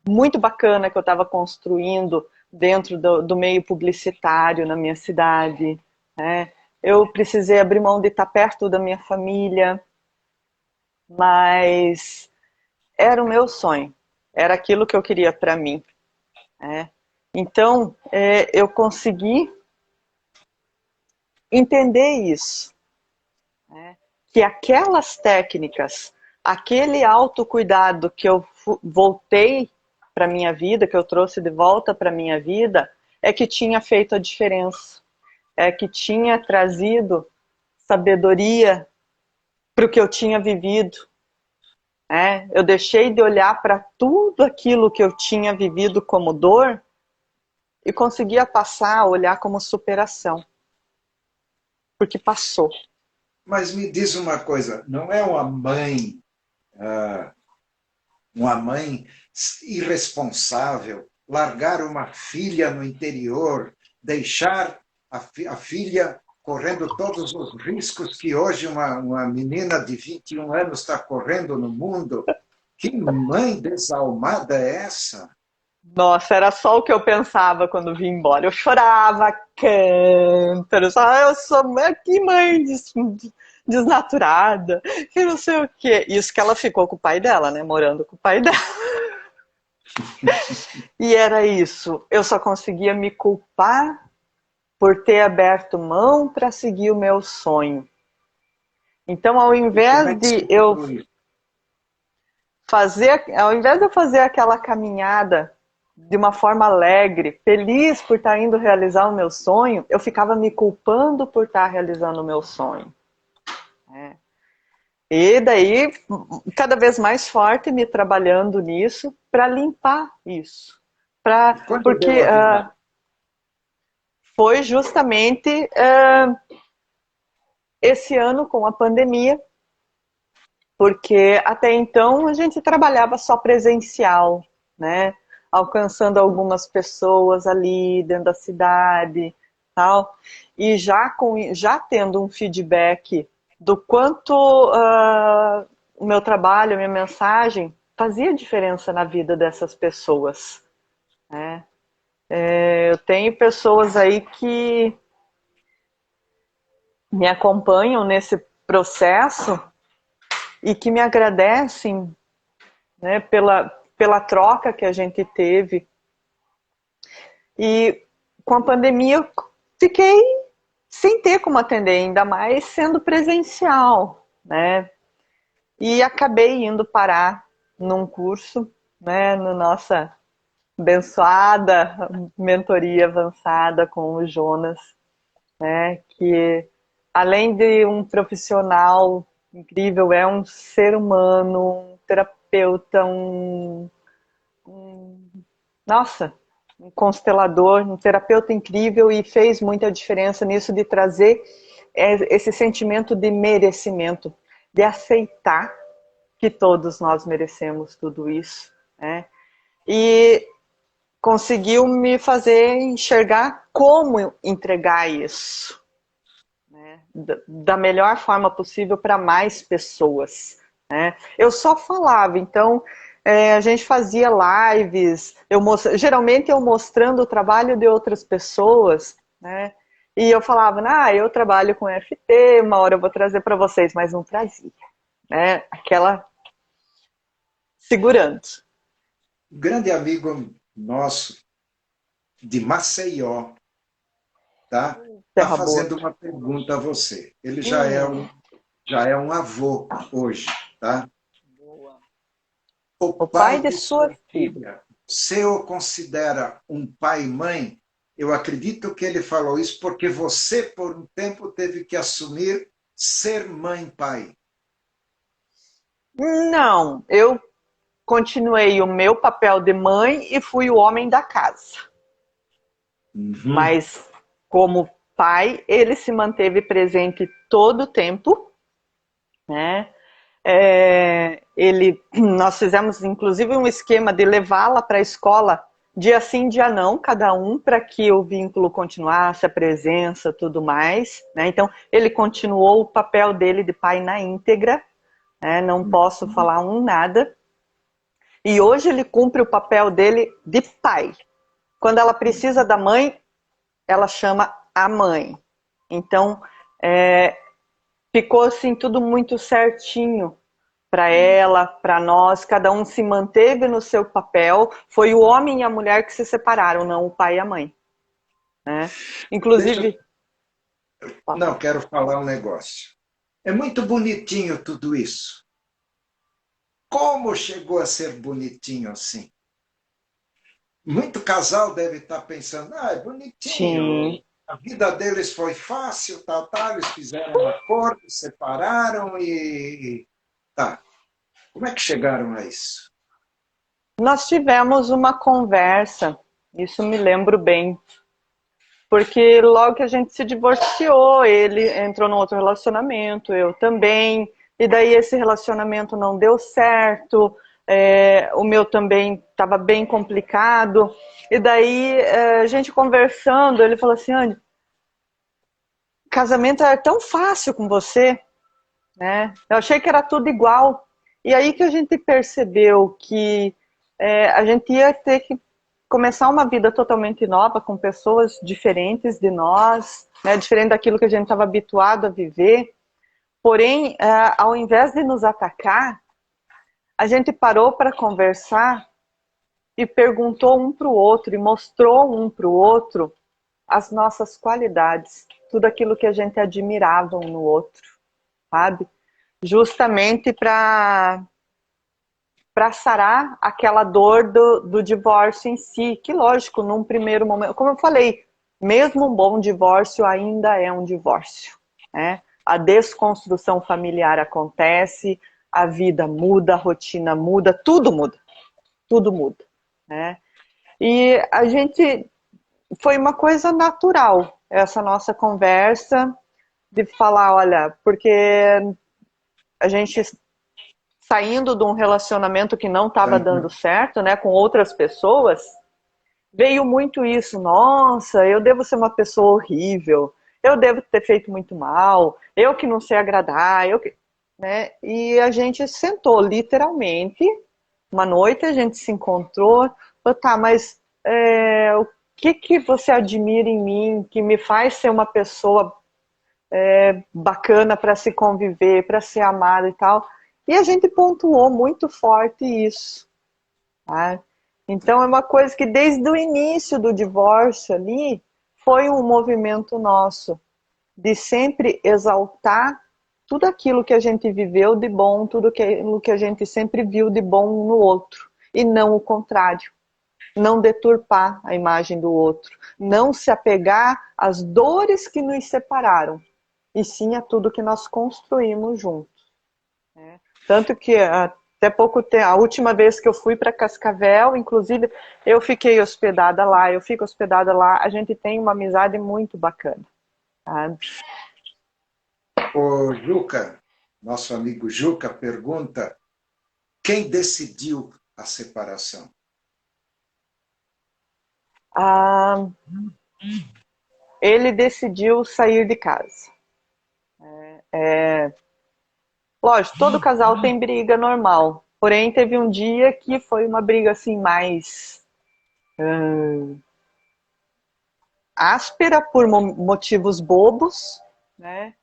muito bacana que eu estava construindo dentro do meio publicitário na minha cidade, né? Eu precisei abrir mão de estar perto da minha família, mas era o meu sonho, era aquilo que eu queria para mim, né? Então, eu consegui entender isso, né? Que aquelas técnicas, aquele autocuidado que eu voltei para minha vida, que eu trouxe de volta para minha vida, é que tinha feito a diferença, é que tinha trazido sabedoria para o que eu tinha vivido. Eu deixei de olhar para tudo aquilo que eu tinha vivido como dor e conseguia passar a olhar como superação, porque passou. Mas me diz uma coisa, não é uma mãe irresponsável largar uma filha no interior, deixar a filha correndo todos os riscos que hoje uma menina de 21 anos está correndo no mundo? Que mãe desalmada é essa? Nossa, era só o que eu pensava quando vim embora. Eu chorava, cântaro, eu sou que mãe desnaturada, que não sei o quê. Isso que ela ficou com o pai dela, né? Morando com o pai dela. E era isso. Eu só conseguia me culpar por ter aberto mão para seguir o meu sonho. Então, ao invés de eu fazer aquela caminhada de uma forma alegre, feliz por estar indo realizar o meu sonho, eu ficava me culpando por estar realizando o meu sonho. E daí, cada vez mais forte, me trabalhando nisso para limpar isso. Porque foi justamente esse ano com a pandemia, porque até então a gente trabalhava só presencial, né? Alcançando algumas pessoas ali dentro da cidade, tal, e já tendo um feedback do quanto o meu trabalho, a minha mensagem fazia diferença na vida dessas pessoas, né? Eu tenho pessoas aí que me acompanham nesse processo e que me agradecem, né, pela troca que a gente teve. E com a pandemia eu fiquei sem ter como atender, ainda mais sendo presencial, né? E acabei indo parar num curso, né, na nossa abençoada mentoria avançada com o Jonas, né, que além de um profissional incrível, é um ser humano, um terapeuta, nossa, um constelador, um terapeuta incrível, e fez muita diferença nisso de trazer esse sentimento de merecimento, de aceitar que todos nós merecemos tudo isso, né? E conseguiu me fazer enxergar como entregar isso, né, da melhor forma possível para mais pessoas, né? Eu só falava, então a gente fazia lives, geralmente eu mostrando o trabalho de outras pessoas, né? E eu falava, eu trabalho com FT, uma hora eu vou trazer para vocês, mas não trazia, né? Aquela segurando. Um grande amigo nosso de Maceió tá fazendo uma pergunta a você. Ele já é um avô hoje, tá? O O pai pai de de sua sua filha. filha, você o considera um pai e mãe? Eu acredito que ele falou isso porque você, por um tempo, teve que assumir ser mãe e pai. Não, eu continuei o meu papel de mãe e fui o homem da casa. Uhum. Mas como pai, ele se manteve presente todo o tempo, né? Nós fizemos inclusive um esquema de levá-la para a escola dia sim, dia não, cada um, para que o vínculo continuasse, a presença, tudo mais, né? Então, ele continuou o papel dele de pai na íntegra, né? Não posso falar nada. E hoje ele cumpre o papel dele de pai. Quando ela precisa da mãe, ela chama a mãe. Então, ficou assim tudo muito certinho para ela, para nós, cada um se manteve no seu papel. Foi o homem e a mulher que se separaram, não o pai e a mãe, né? Deixa, Inclusive, não, quero falar um negócio. É muito bonitinho tudo isso. Como chegou a ser bonitinho assim? Muito casal deve estar pensando, ah, é bonitinho, sim, a vida deles foi fácil, eles fizeram um acordo, separaram e tá. Como é que chegaram a isso? nós tivemos uma conversa, isso me lembro bem, porque logo que a gente se divorciou, ele entrou num outro relacionamento, eu também, e daí esse relacionamento não deu certo, o meu também estava bem complicado, e daí a gente conversando, ele falou assim, Anny, casamento é tão fácil com você, né? Eu achei que era tudo igual, e aí que a gente percebeu que a gente ia ter que começar uma vida totalmente nova, com pessoas diferentes de nós, né, diferente daquilo que a gente estava habituado a viver. Porém, ao invés de nos atacar, a gente parou para conversar e perguntou um para o outro e mostrou um para o outro as nossas qualidades, tudo aquilo que a gente admirava um no outro, sabe? Justamente para sarar aquela dor do divórcio em si, que lógico, num primeiro momento, como eu falei, mesmo um bom divórcio ainda é um divórcio, né? A desconstrução familiar acontece, a vida muda, a rotina muda, tudo muda, né? E a gente, foi uma coisa natural, essa nossa conversa, de falar, olha, porque a gente saindo de um relacionamento que não estava dando Uhum. certo, né, com outras pessoas, veio muito isso. Nossa, eu devo ser uma pessoa horrível. Eu devo ter feito muito mal. Eu que não sei agradar. Né? E a gente sentou, literalmente. Uma noite a gente se encontrou. Falou, tá, mas o que você admira em mim que me faz ser uma pessoa bacana para se conviver, para ser amada e tal. E a gente pontuou muito forte isso. Tá? Então é uma coisa que desde o início do divórcio ali foi um movimento nosso de sempre exaltar tudo aquilo que a gente viveu de bom, tudo aquilo que a gente sempre viu de bom um no outro, e não o contrário. Não deturpar a imagem do outro, não se apegar às dores que nos separaram, e sim a tudo que nós construímos juntos. Né? Tanto que até pouco tempo, a última vez que eu fui para Cascavel, inclusive, eu fiquei hospedada lá, eu fico hospedada lá, a gente tem uma amizade muito bacana. Sabe? O Juca, nosso amigo Juca, pergunta quem decidiu a separação? Ah, ele decidiu sair de casa. Lógico, todo casal tem briga normal. Porém, teve um dia que foi uma briga assim mais áspera por motivos bobos, né?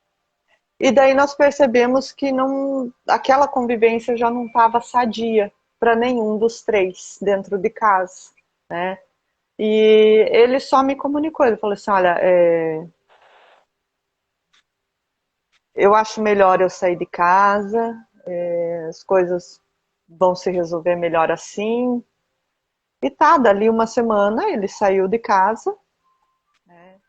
E daí nós percebemos que não, aquela convivência já não estava sadia para nenhum dos três dentro de casa, né? E ele só me comunicou, ele falou assim, olha, eu acho melhor eu sair de casa, as coisas vão se resolver melhor assim. E tá, dali uma semana ele saiu de casa, né?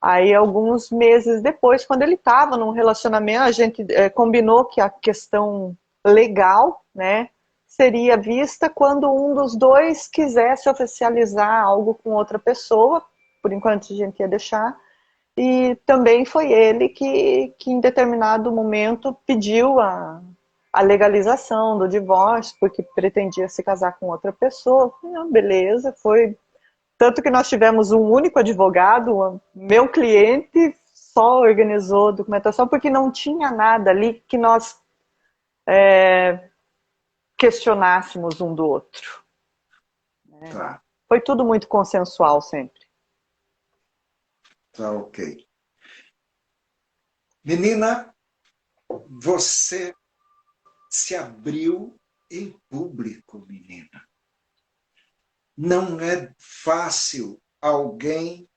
Aí alguns meses depois, quando ele estava num relacionamento, a gente combinou que a questão legal, né, seria vista quando um dos dois quisesse oficializar algo com outra pessoa. Por enquanto a gente ia deixar. E também foi ele que em determinado momento pediu a legalização do divórcio, porque pretendia se casar com outra pessoa. Não, beleza, foi. Tanto que nós tivemos um único advogado, o meu cliente só organizou a documentação, porque não tinha nada ali que nós questionássemos um do outro. Tá, Foi tudo muito consensual sempre. tá ok. Menina, você se abriu em público, menina. Não é fácil alguém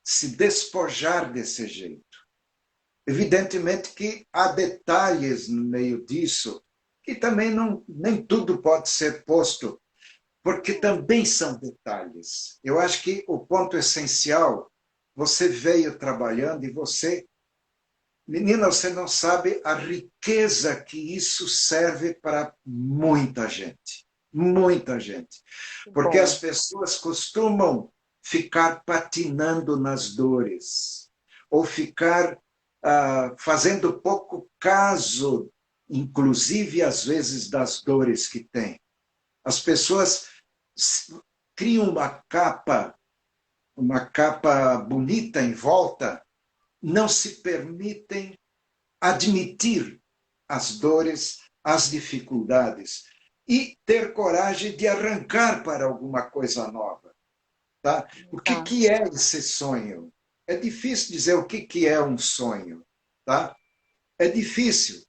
se despojar desse jeito. Evidentemente que há detalhes no meio disso, que também nem tudo pode ser posto, porque também são detalhes. Eu acho que o ponto essencial, você veio trabalhando e você, menina, você não sabe a riqueza que isso serve para muita gente. Muita gente. Porque as Bom, pessoas costumam ficar patinando nas dores, ou ficar fazendo pouco caso, inclusive às vezes, das dores que têm. As pessoas criam uma capa bonita em volta, não se permitem admitir as dores, as dificuldades e ter coragem de arrancar para alguma coisa nova. Tá? O que, tá. que é esse sonho? É difícil dizer o que, que é um sonho. Tá? É difícil,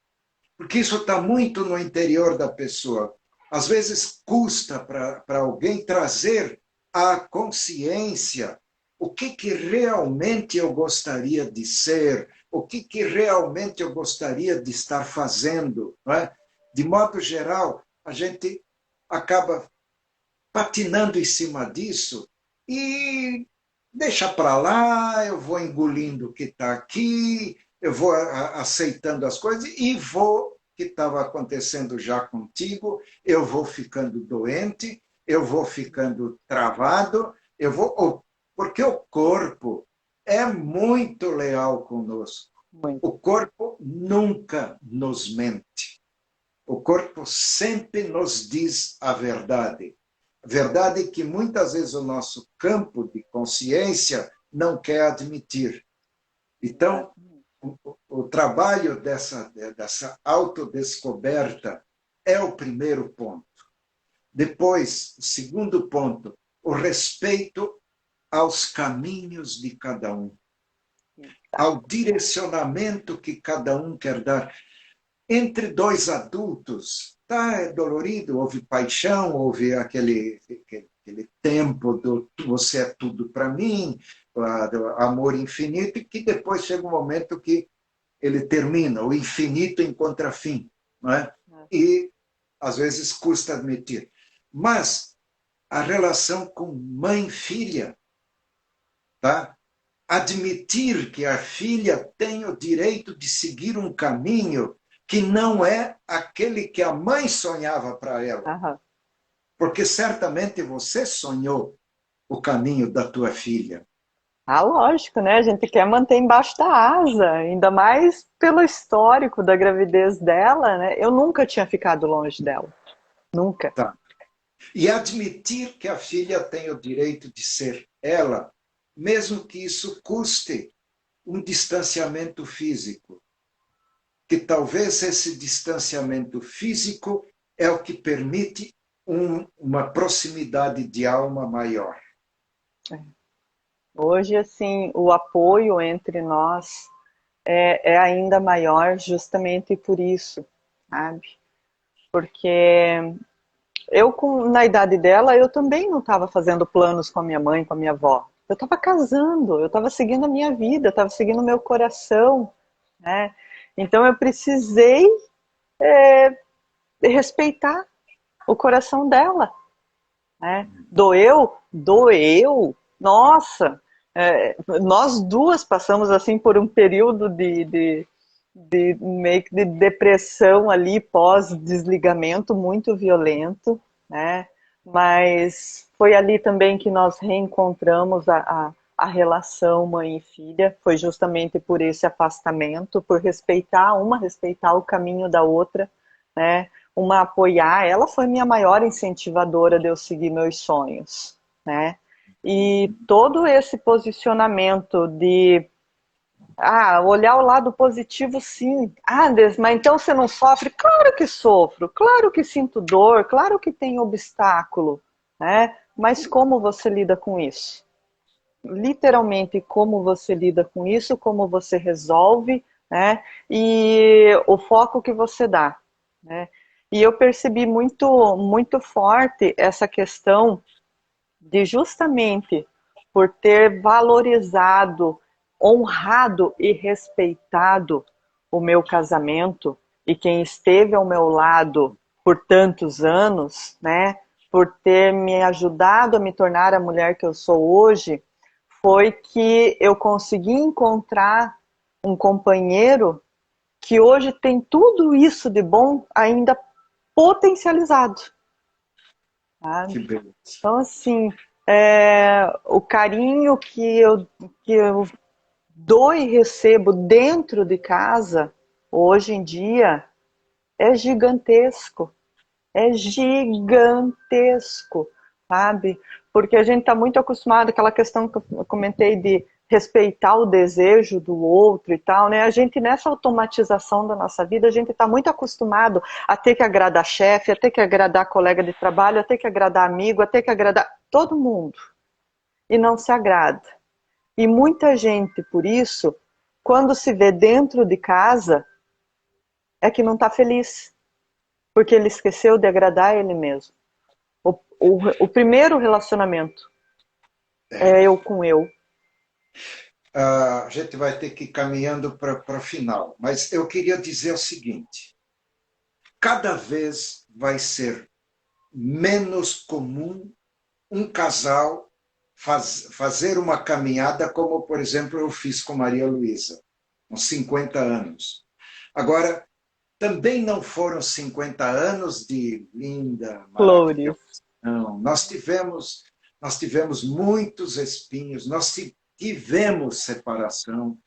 porque isso está muito no interior da pessoa. Às vezes custa para alguém trazer à consciência o que, que realmente eu gostaria de ser, o que, que realmente eu gostaria de estar fazendo. Não é? De modo geral, a gente acaba patinando em cima disso e deixa para lá, eu vou engolindo o que está aqui, eu vou aceitando as coisas e vou, que estava acontecendo já contigo, eu vou ficando doente, eu vou ficando travado, eu vou, porque o corpo é muito leal conosco. Muito. O corpo nunca nos mente. O corpo sempre nos diz a verdade. Verdade que muitas vezes o nosso campo de consciência não quer admitir. Então, o trabalho dessa autodescoberta é o primeiro ponto. Depois, o segundo ponto, o respeito aos caminhos de cada um, ao direcionamento que cada um quer dar. Entre dois adultos, tá, é dolorido, houve paixão, houve aquele tempo do você é tudo para mim, do amor infinito, e que depois chega um momento que ele termina, o infinito encontra fim. Não é? E às vezes custa admitir. Mas a relação com mãe e filha, tá? Admitir que a filha tem o direito de seguir um caminho que não é aquele que a mãe sonhava para ela. Aham. Porque certamente você sonhou o caminho da tua filha. Ah, lógico, né? A gente quer manter embaixo da asa, ainda mais pelo histórico da gravidez dela, né? Eu nunca tinha ficado longe dela. Nunca. Tá? E admitir que a filha tem o direito de ser ela, mesmo que isso custe um distanciamento físico. Que talvez esse distanciamento físico é o que permite uma proximidade de alma maior. Hoje, assim, o apoio entre nós é ainda maior justamente por isso, sabe? Porque eu, na idade dela, eu também não estava fazendo planos com a minha mãe, com a minha avó. Eu estava casando, eu estava seguindo a minha vida, eu estava seguindo o meu coração, né? Então eu precisei respeitar o coração dela, né? Doeu? Doeu. Nossa, nós duas passamos assim por um período de meio que de depressão ali pós-desligamento muito violento, né? Mas foi ali também que nós reencontramos a relação mãe e filha, foi justamente por esse afastamento, por respeitar uma, respeitar o caminho da outra, né? Uma apoiar, ela foi minha maior incentivadora de eu seguir meus sonhos, né? E todo esse posicionamento de olhar o lado positivo, sim. Mas então você não sofre? Claro que sofro, claro que sinto dor, claro que tem obstáculo, né? Mas como você lida com isso? Literalmente, como você lida com isso, como você resolve, né? E o foco que você dá, né? E eu percebi muito, muito forte essa questão de justamente por ter valorizado, honrado e respeitado o meu casamento e quem esteve ao meu lado por tantos anos, né, por ter me ajudado a me tornar a mulher que eu sou hoje, foi que eu consegui encontrar um companheiro que hoje tem tudo isso de bom ainda potencializado. Tá? Que beleza. Então, assim, o carinho que eu dou e recebo dentro de casa, hoje em dia, é gigantesco. É gigantesco, sabe? Porque a gente está muito acostumado, aquela questão que eu comentei de respeitar o desejo do outro e tal, né? A gente, nessa automatização da nossa vida, a gente está muito acostumado a ter que agradar chefe, a ter que agradar colega de trabalho, a ter que agradar amigo, a ter que agradar todo mundo. E não se agrada. E muita gente, por isso, quando se vê dentro de casa, é que não está feliz. Porque ele esqueceu de agradar ele mesmo. O primeiro relacionamento é eu com eu. A gente vai ter que ir caminhando para o final, mas eu queria dizer o seguinte: cada vez vai ser menos comum um casal fazer uma caminhada como, por exemplo, eu fiz com Maria Luísa, uns 50 anos. Agora, também não foram 50 anos de linda, Flores. maravilhosa. Não, nós tivemos muitos espinhos, nós tivemos separação,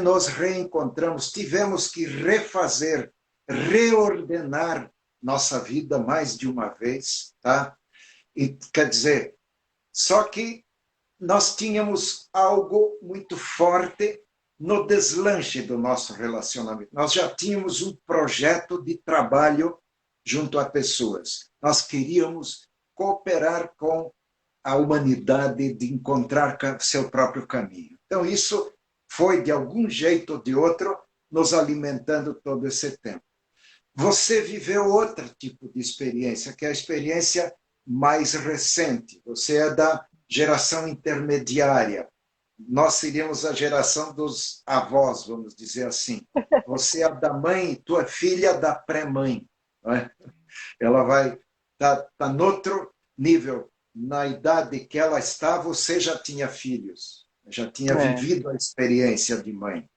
nos reencontramos, tivemos que refazer, reordenar nossa vida mais de uma vez, tá? E quer dizer, só que nós tínhamos algo muito forte no deslanche do nosso relacionamento. Nós já tínhamos um projeto de trabalho junto a pessoas. Nós queríamos cooperar com a humanidade de encontrar seu próprio caminho. Então, isso foi, de algum jeito ou de outro, nos alimentando todo esse tempo. Você viveu outro tipo de experiência, que é a experiência mais recente. Você é da geração intermediária. Nós seríamos a geração dos avós, vamos dizer assim. Você é da mãe, tua filha da pré-mãe. Ela vai tá no outro nível. Na idade que ela está, você já tinha filhos, já tinha vivido a experiência de mãe.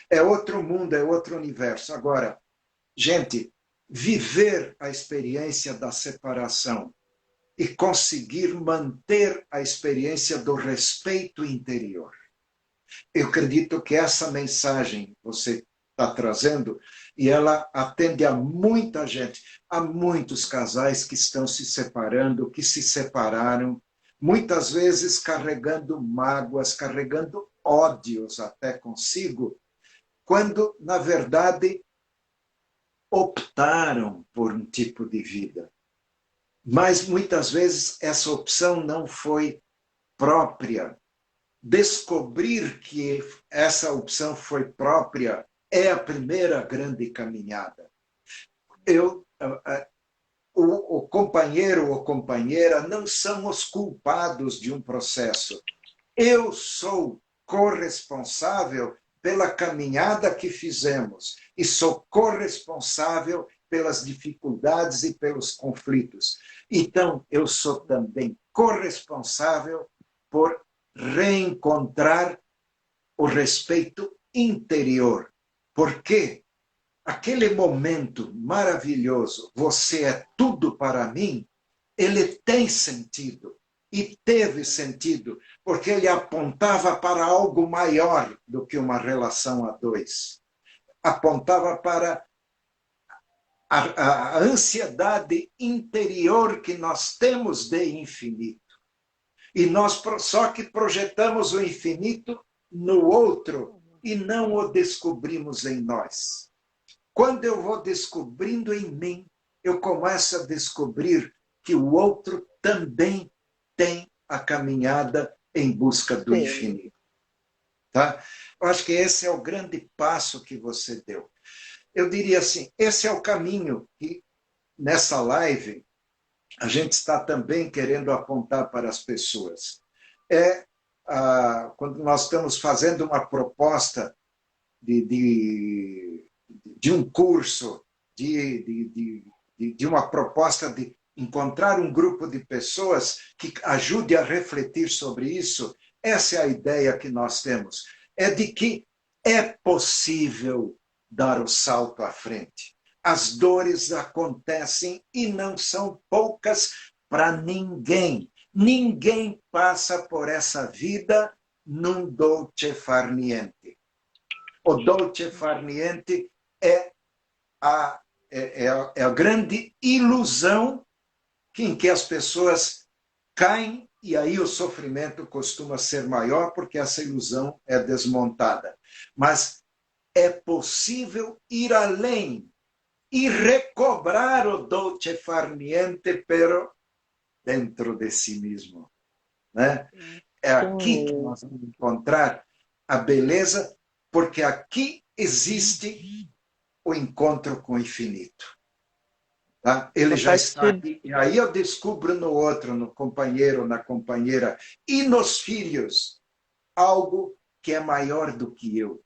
É outro mundo, é outro universo. Agora, gente, viver a experiência da separação e conseguir manter a experiência do respeito interior. Eu acredito que essa mensagem você está trazendo, e ela atende a muita gente, a muitos casais que estão se separando, que se separaram, muitas vezes carregando mágoas, carregando ódios até consigo, quando, na verdade, optaram por um tipo de vida. Mas, muitas vezes, essa opção não foi própria. Descobrir que essa opção foi própria é a primeira grande caminhada. O companheiro ou companheira não são os culpados de um processo. Eu sou corresponsável pela caminhada que fizemos e sou corresponsável pelas dificuldades e pelos conflitos. Então, eu sou também corresponsável por reencontrar o respeito interior. Porque aquele momento maravilhoso, você é tudo para mim, ele tem sentido. E teve sentido, porque ele apontava para algo maior do que uma relação a dois. Apontava para a ansiedade interior que nós temos de infinito. E nós só que projetamos o infinito no outro e não o descobrimos em nós. Quando eu vou descobrindo em mim, eu começo a descobrir que o outro também tem a caminhada em busca do infinito. Tá? Eu acho que esse é o grande passo que você deu. Eu diria assim, esse é o caminho que, nessa live, a gente está também querendo apontar para as pessoas. Quando nós estamos fazendo uma proposta de um curso, de uma proposta de encontrar um grupo de pessoas que ajude a refletir sobre isso, essa é a ideia que nós temos. É de que é possível dar o salto à frente. As dores acontecem e não são poucas para ninguém. Ninguém passa por essa vida num dolce far niente. O dolce far niente é a grande ilusão em que as pessoas caem e aí o sofrimento costuma ser maior porque essa ilusão é desmontada. Mas é possível ir além e recobrar o dolce far niente, pero dentro de si mesmo. Né? É aqui que nós vamos encontrar a beleza, porque aqui existe o encontro com o infinito. Tá? Ele já está aqui. E aí eu descubro no outro, no companheiro, na companheira, e nos filhos, algo que é maior do que eu.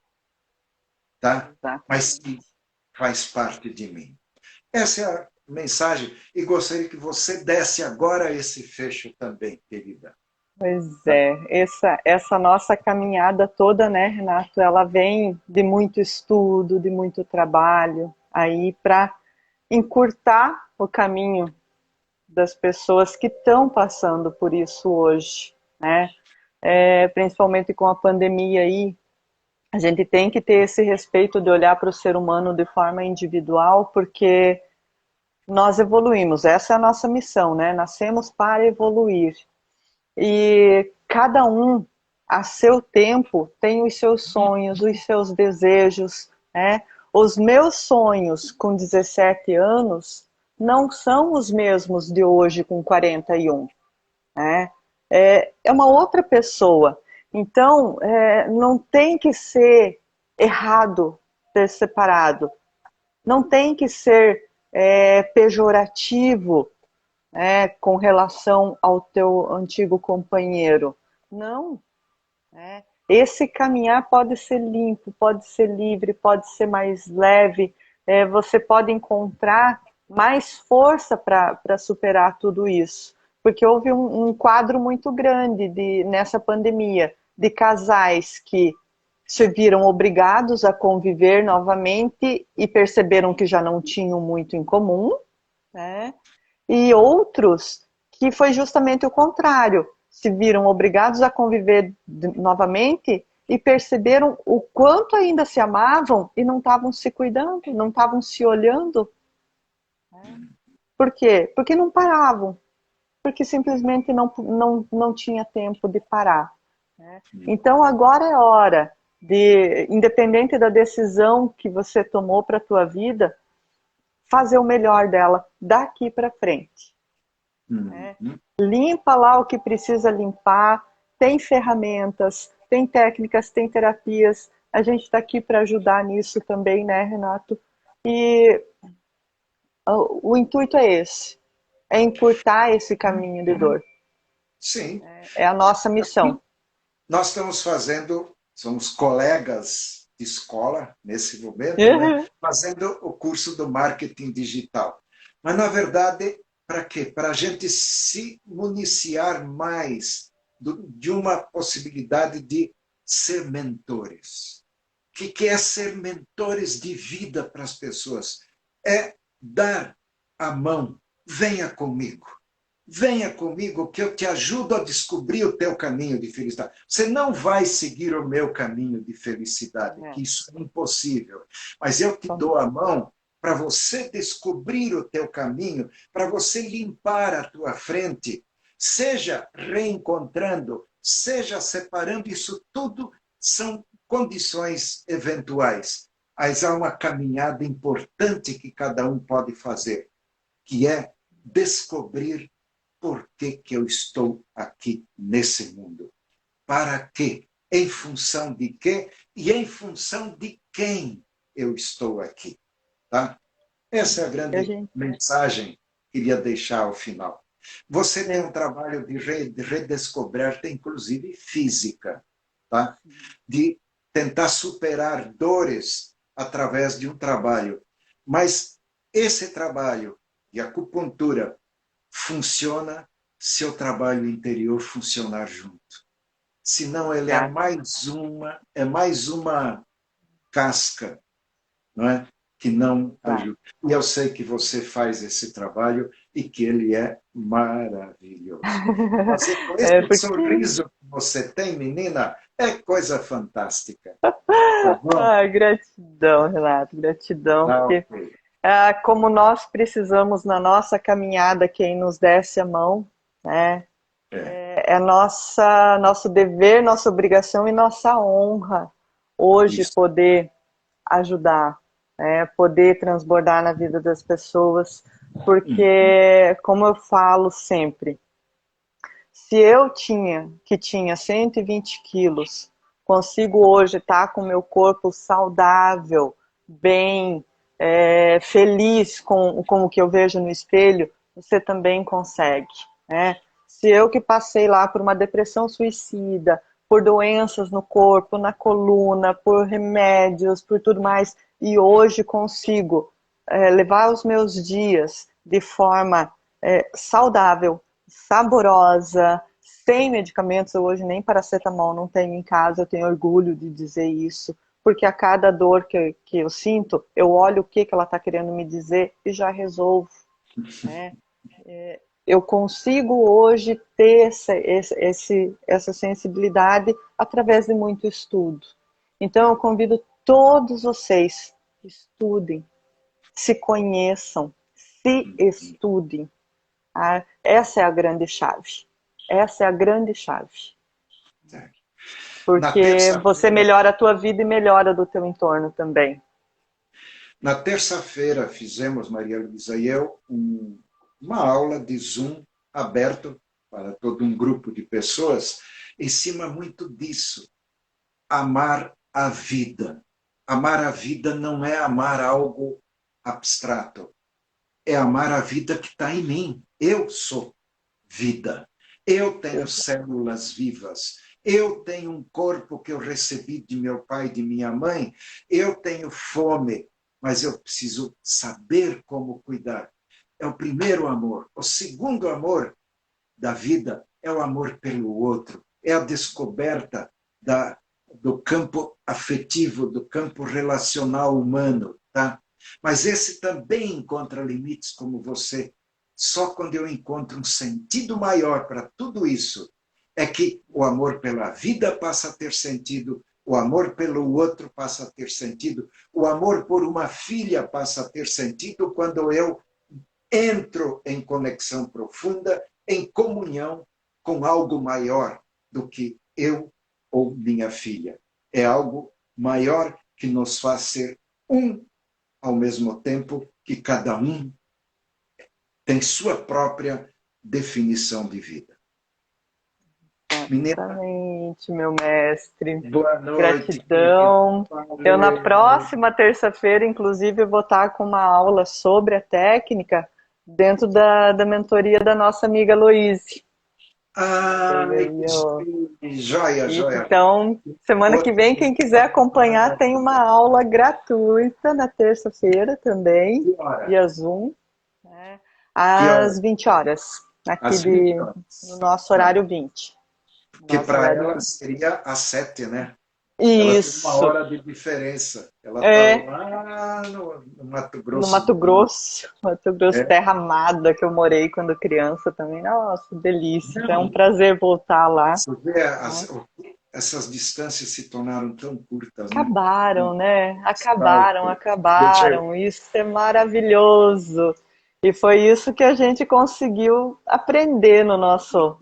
Tá? Mas que faz parte de mim. Essa é a mensagem, e gostaria que você desse agora esse fecho também, querida. Pois é, essa nossa caminhada toda, né, Renato, ela vem de muito estudo, de muito trabalho, aí para encurtar o caminho das pessoas que estão passando por isso hoje, né? Principalmente com a pandemia aí, a gente tem que ter esse respeito de olhar para o ser humano de forma individual, porque nós evoluímos, essa é a nossa missão, né? Nascemos para evoluir. E cada um, a seu tempo, tem os seus sonhos, os seus desejos, né? Os meus sonhos com 17 anos não são os mesmos de hoje com 41, né? É uma outra pessoa. Então, não tem que ser errado ter separado. Não tem que ser pejorativo, com relação ao teu antigo companheiro. Não. Esse caminhar pode ser limpo, pode ser livre, pode ser mais leve. Você pode encontrar mais força para superar tudo isso. Porque houve um quadro muito grande nessa pandemia de casais que se viram obrigados a conviver novamente e perceberam que já não tinham muito em comum, né? E outros que foi justamente o contrário, se viram obrigados a conviver novamente e perceberam o quanto ainda se amavam e não estavam se cuidando, não estavam se olhando. Por quê? Porque não paravam, porque simplesmente não tinha tempo de parar. Então agora é hora de, independente da decisão que você tomou para a tua vida, fazer o melhor dela daqui para frente. Limpa lá o que precisa limpar, tem ferramentas, tem técnicas, tem terapias, a gente está aqui para ajudar nisso também, né, Renato? E o intuito é esse, é encurtar esse caminho de dor. Sim. É a nossa missão. Nós estamos fazendo, somos colegas de escola, nesse momento, né? Fazendo o curso do marketing digital. Mas, na verdade, para quê? Para a gente se municiar mais de uma possibilidade de ser mentores. O que é ser mentores de vida para as pessoas? É dar a mão. Venha comigo que eu te ajudo a descobrir o teu caminho de felicidade. Você não vai seguir o meu caminho de felicidade, que isso é impossível. Mas eu te dou a mão para você descobrir o teu caminho, para você limpar a tua frente, seja reencontrando, seja separando, isso tudo são condições eventuais. Mas há uma caminhada importante que cada um pode fazer, que é descobrir por que eu estou aqui nesse mundo. Para quê? Em função de quê? E em função de quem eu estou aqui. Tá? Essa é a grande mensagem que queria deixar ao final. Você tem um trabalho de redescoberta, inclusive física, tá? De tentar superar dores através de um trabalho. Mas esse trabalho de acupuntura funciona se o trabalho interior funcionar junto. Senão ele é mais uma casca, não é? Que não ajuda. E eu sei que você faz esse trabalho e que ele é maravilhoso. Você, com esse sorriso que você tem, menina, é coisa fantástica. Tá bom? Gratidão, Renato, gratidão. Porque, como nós precisamos na nossa caminhada, quem nos desse a mão, né? É nosso dever, nossa obrigação e nossa honra hoje poder ajudar, poder transbordar na vida das pessoas, porque, como eu falo sempre, se eu que tinha 120 quilos, consigo hoje estar com o meu corpo saudável, bem, feliz com o que eu vejo no espelho, você também consegue, né? Se eu que passei lá por uma depressão suicida, por doenças no corpo, na coluna, por remédios, por tudo mais, e hoje consigo levar os meus dias de forma saudável, saborosa, sem medicamentos. Eu hoje nem paracetamol não tenho em casa, eu tenho orgulho de dizer isso, porque a cada dor que eu sinto, eu olho o que ela está querendo me dizer e já resolvo, né? Eu consigo hoje ter essa sensibilidade através de muito estudo. Então eu convido todos vocês, estudem, se conheçam, se estudem. Essa é a grande chave. Essa é a grande chave. Porque você melhora a tua vida e melhora do teu entorno também. Na terça-feira fizemos, Maria Luísa e eu, uma aula de Zoom aberto para todo um grupo de pessoas, em cima muito disso. Amar a vida. Amar a vida não é amar algo abstrato. É amar a vida que está em mim. Eu sou vida. Eu tenho células vivas. Eu tenho um corpo que eu recebi de meu pai e de minha mãe. Eu tenho fome, mas eu preciso saber como cuidar. É o primeiro amor. O segundo amor da vida é o amor pelo outro. É a descoberta do campo afetivo, do campo relacional humano, tá? Mas esse também encontra limites como você. Só quando eu encontro um sentido maior para tudo isso é que o amor pela vida passa a ter sentido, o amor pelo outro passa a ter sentido, o amor por uma filha passa a ter sentido quando eu entro em conexão profunda, em comunhão com algo maior do que eu ou minha filha. É algo maior que nos faz ser um, ao mesmo tempo que cada um tem sua própria definição de vida. Exatamente, meu mestre. Boa noite. Gratidão. Eu, na próxima terça-feira, inclusive, vou estar com uma aula sobre a técnica dentro da mentoria da nossa amiga Loise. Ai, joia, joia. Então, semana que vem, quem quiser acompanhar, tem uma aula gratuita na terça-feira também, Que hora? via Zoom, né, Que hora? às 20 horas, aqui Às 20 horas. no nosso horário 20. Que Nosso para horário ela 20. seria às 7, né? Ela tem uma Isso, hora de diferença. Ela é, está lá no Mato no Grosso Mato do Norte. Grosso, É. terra amada, que eu morei quando criança também. Nossa, delícia, é um prazer voltar lá. Você vê, essas distâncias se tornaram tão curtas, né? Acabaram, né? Ai, deixa eu... Acabaram. Isso é maravilhoso. E foi isso que a gente conseguiu aprender no nosso,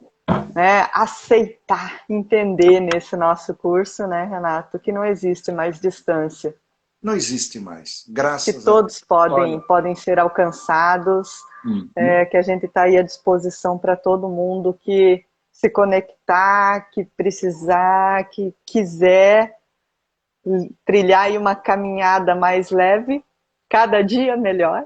né? Aceitar, entender nesse nosso curso, né, Renato? Que não existe mais distância. Não existe mais, Que graças a Deus. todos Olha, podem ser alcançados, que a gente está aí à disposição para todo mundo que se conectar, que precisar, que quiser trilhar aí uma caminhada mais leve, cada dia melhor.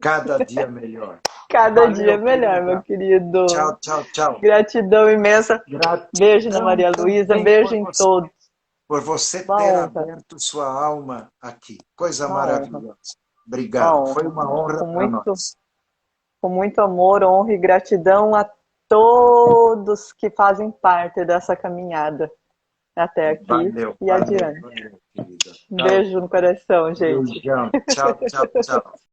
cada dia melhor. Cada dia Valeu, melhor, meu querida. querido. Tchau, tchau, tchau. Gratidão imensa. Beijo na Gratidão Maria Luísa, também beijo em todos. por você Uma ter honra, aberto sua alma aqui. Coisa uma honra, maravilhosa. uma Obrigado. Foi honra. uma honra para nós. Com muito amor, honra e gratidão a todos que fazem parte dessa caminhada até aqui Valeu, e valeu, adiante. valeu, querida. Um Tchau. beijo no coração, gente. Beijão. Tchau, tchau, tchau.